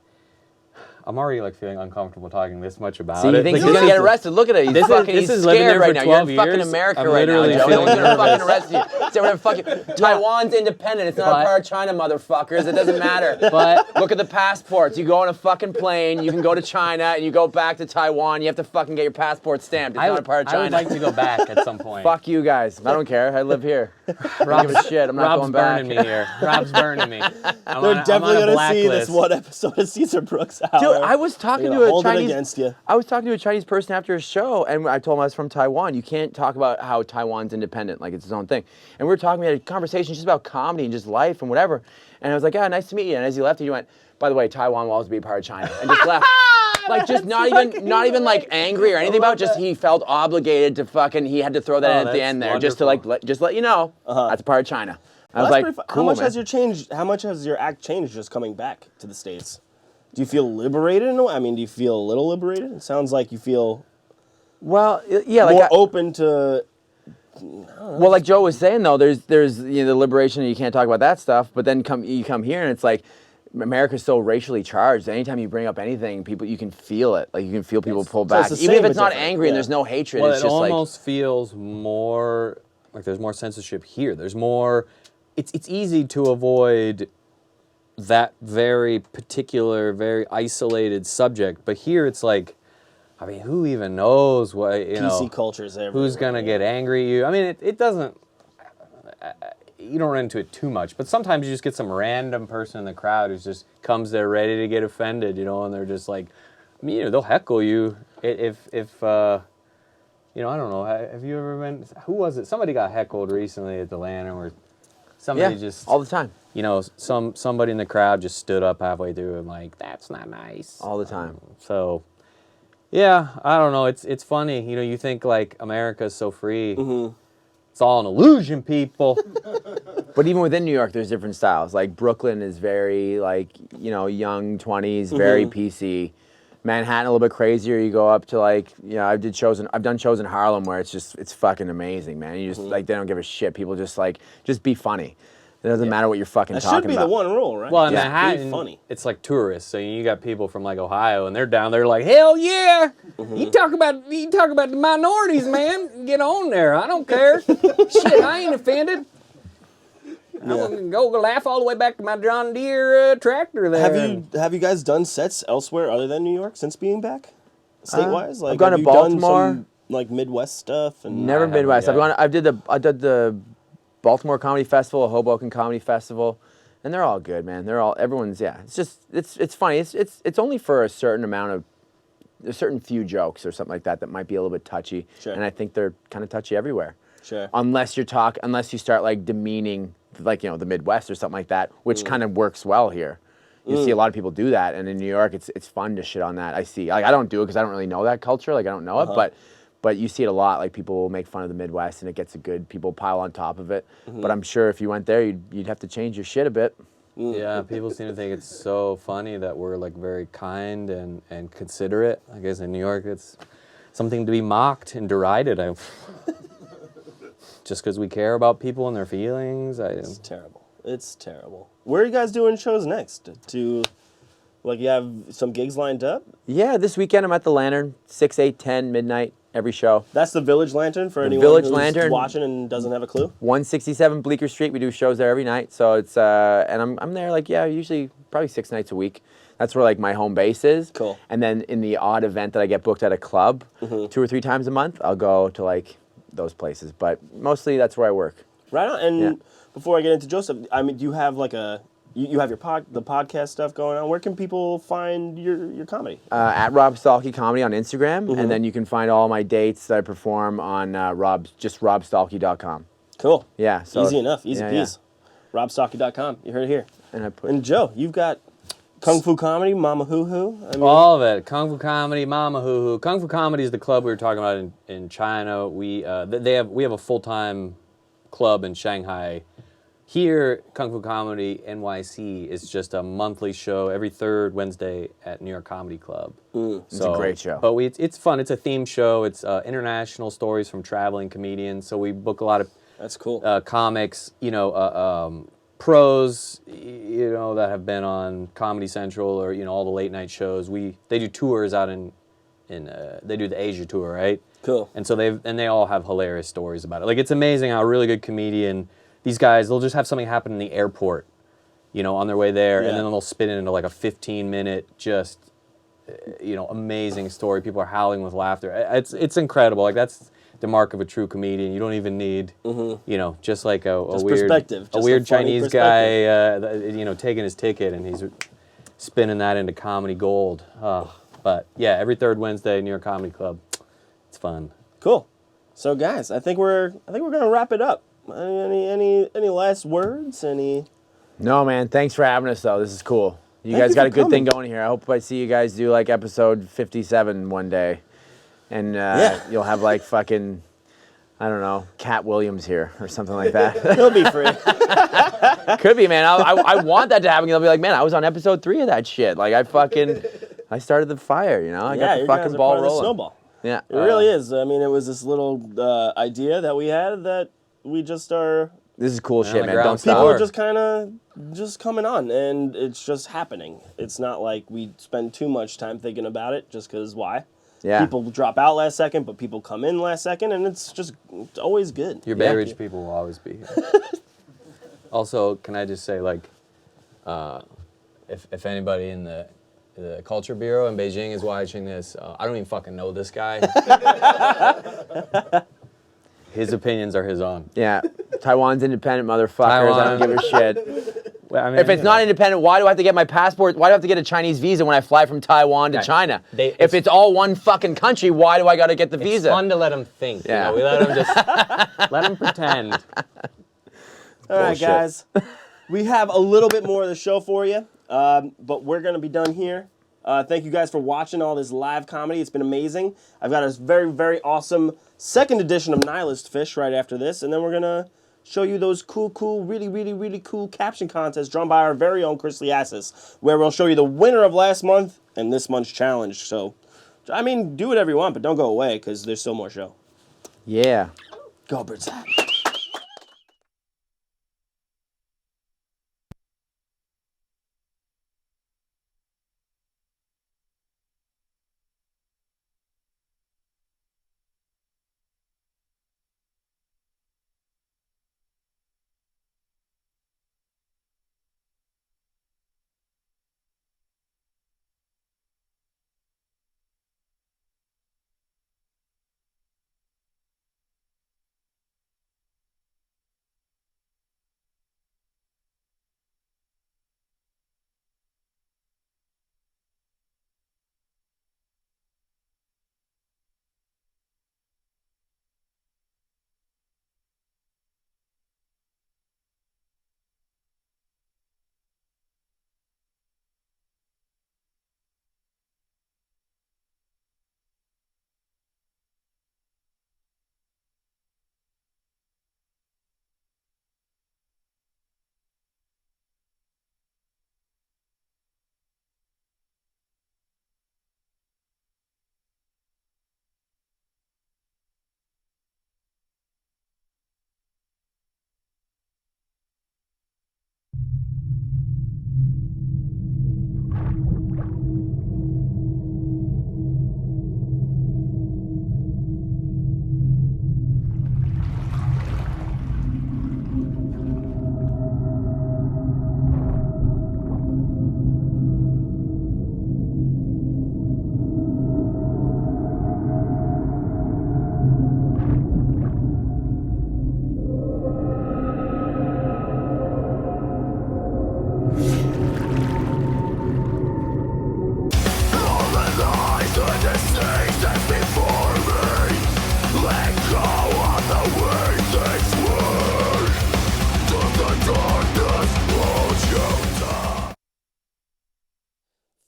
I'm already like feeling uncomfortable talking this much about it. See, you think he's gonna get arrested? Look at it. He's scared right now. You're in fucking America right now, Joe. No one's gonna fucking arrest you. Say whatever fucking. Taiwan's independent. It's not a part of China, motherfuckers. It doesn't matter. But look at the passports. You go on a fucking plane. You can go to China and you go back to Taiwan. You have to fucking get your passport stamped. It's not a part of China. I would like to go back at some point. Fuck you guys. I don't care. I live here. I don't give a shit. I'm not going back. Rob's burning me here. Rob's burning me. They're definitely gonna see this one episode of Caesar Brooks Hour. Dude, I was talking to hold it against you. I was talking to a Chinese person after a show, and I told him I was from Taiwan. You can't talk about how Taiwan's independent, like it's its own thing. And we were talking, we had a conversation just about comedy and just life and whatever. And I was like, yeah, nice to meet you. And as he left, he went, by the way, Taiwan will always be a part of China, and just left. Like just not even like angry or anything about it, just he felt obligated to fucking, he had to throw that in at the end there, wonderful. Just to like let you know that's a part of China. I was like, cool, how much has your act changed just coming back to the States? Do you feel liberated in a way? I mean, do you feel a little liberated? It sounds like you feel more open to. Well, like Joe was saying though, there's the liberation and you can't talk about that stuff. But then you come here and it's like America's so racially charged. Anytime you bring up anything, you can feel it. Like you can feel people pull back, even if it's not angry and there's no hatred. Well, it's just like it almost feels more like there's more censorship here. There's more. It's easy to avoid that very particular, very isolated subject. But here it's like, I mean, who even knows what, PC culture's everywhere. Who's going to get angry at you? I mean, it doesn't, you don't run into it too much, but sometimes you just get some random person in the crowd who just comes there ready to get offended, and they're just like, they'll heckle you if you know, I don't know. Have you ever been? Who was it? Somebody got heckled recently at the Lantern, or somebody just all the time. You know, somebody in the crowd just stood up halfway through and like, that's not nice. All the time. So, yeah, I don't know. It's funny. You know, you think like America's so free. It's all an illusion, people. But even within New York, there's different styles. Like Brooklyn is very like, you know, young 20s, very PC. Manhattan a little bit crazier. You go up to like, you know, I've done shows in Harlem where it's fucking amazing, man. You just like, they don't give a shit. People just like, just be funny. It doesn't matter what you're fucking That talking about. should be the one rule, right? Well, in Just Manhattan, be funny. it's like tourists. So you got people from like Ohio, and they're down there like, hell yeah! You talk about the minorities, man. Get on there. I don't care. Shit, I ain't offended. I'm gonna go laugh all the way back to my John Deere tractor there. Have you guys done sets elsewhere other than New York since being back, statewise? Like, I've gone have to you done Baltimore. some, like Midwest stuff and Never Midwest. I did the Baltimore Comedy Festival, Hoboken Comedy Festival, and they're all good, man. Everyone's It's just it's funny. It's only for a certain amount of a certain few jokes or something like that might be a little bit touchy, and I think they're kind of touchy everywhere. Sure. Unless you start like demeaning, like, you know, the Midwest or something like that, which kind of works well here. You see a lot of people do that, and in New York, it's fun to shit on that. I see. Like, I don't do it because I don't really know that culture. Like, I don't know it, but you see it a lot. Like, people will make fun of the Midwest, and it gets people pile on top of it. But I'm sure if you went there, you'd have to change your shit a bit. Yeah, people seem to think it's so funny that we're like very kind and considerate. I guess in New York, it's something to be mocked and derided. Just because we care about people and their feelings. It's terrible. It's terrible. Where are you guys doing shows next? Like, you have some gigs lined up? Yeah, this weekend I'm at the Lantern, 6, 8, 10, midnight, every show. That's the Village Lantern for anyone Village who's Lantern. watching and doesn't have a clue? 167 Bleecker Street. We do shows there every night. So it's, and I'm there like, usually probably 6 nights a week. That's where like my home base is. Cool. And then in the odd event that I get booked at a club 2 or 3 times a month, I'll go to like those places. But mostly that's where I work. Right on. And before I get into Joseph, I mean, do you have like you have the podcast stuff going on? Where can people find your comedy? At Rob Stalkie Comedy on Instagram, and then you can find all my dates that I perform on robstalkie.com. Cool. Yeah. So easy enough. Easy peasy. Robstalkie.com. You heard it here. And And Joe, you've got Kung Fu Comedy, Mama Hoo Hoo. I mean, all of it. Kung Fu Comedy, Mama Hoo Hoo. Kung Fu Comedy is the club we were talking about in China. We have a full-time club in Shanghai. Here, Kung Fu Comedy NYC is just a monthly show every third Wednesday at New York Comedy Club. It's a great show. But it's fun. It's a themed show. It's international stories from traveling comedians. So we book a lot of that's cool comics. You know, pros. You know, that have been on Comedy Central or all the late night shows. They do tours out in they do the Asia tour, right? Cool. And so they all have hilarious stories about it. Like, it's amazing how a really good comedian. These guys, they'll just have something happen in the airport, on their way there, and then they'll spin it into like a 15-minute, just, amazing story. People are howling with laughter. It's incredible. Like, that's the mark of a true comedian. You don't even need, just like a weird, perspective, a weird Chinese guy, taking his ticket and he's spinning that into comedy gold. But yeah, every third Wednesday, New York Comedy Club. It's fun. Cool. So guys, I think we're gonna wrap it up. Any last words? No, man. Thanks for having us, though. This is cool. You Thank guys you got for a good thing coming. going here. I hope I see you guys do like episode 57 one day, and you'll have like fucking, I don't know, Cat Williams here or something like that. He'll be free. Could be, man. I want that to happen. They'll be like, man, I was on episode 3 of that shit. Like, I started the fire. I got the fucking ball rolling. Snowball. Yeah, it really is. I mean, it was this little idea that we had that we just are. This is cool shit, man. People Don't stop. are just kind of just coming on, and it's just happening. It's not like we spend too much time thinking about it, just because why? Yeah. People drop out last second, but people come in last second, and it's always good. Your Bay Ridge people will always be here. Also, can I just say, like, if anybody in the Culture Bureau in Beijing is watching this, I don't even fucking know this guy. His opinions are his own. Yeah, Taiwan's independent motherfuckers. I don't give a shit. Well, I mean, If it's not independent, why do I have to get my passport? Why do I have to get a Chinese visa when I fly from Taiwan to China? If it's all one fucking country, why do I got to get the visa? It's fun to let them think. Yeah. We let them just let them pretend. All right, guys. We have a little bit more of the show for you, but we're going to be done here. Thank you guys for watching all this live comedy. It's been amazing. I've got a very, very awesome second edition of Nihilist Fish right after this, and then we're going to show you those cool, really, really, really cool caption contests drawn by our very own Chris Liassis, where we'll show you the winner of last month and this month's challenge. So, I mean, do whatever you want, but don't go away, because there's still more show. Yeah. Go Bridgeside.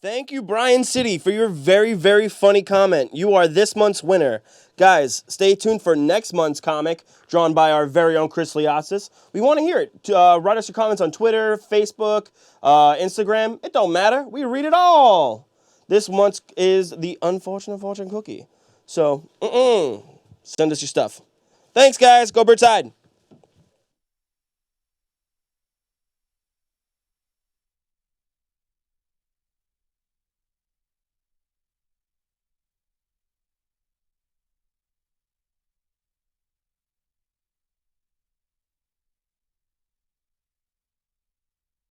Thank you, Brian City, for your very, very funny comment. You are this month's winner. Guys, stay tuned for next month's comic, drawn by our very own Chris Liassis. We want to hear it. Write us your comments on Twitter, Facebook, Instagram. It don't matter. We read it all. This month is the Unfortunate Fortune Cookie. So, send us your stuff. Thanks, guys. Go Bridgeside.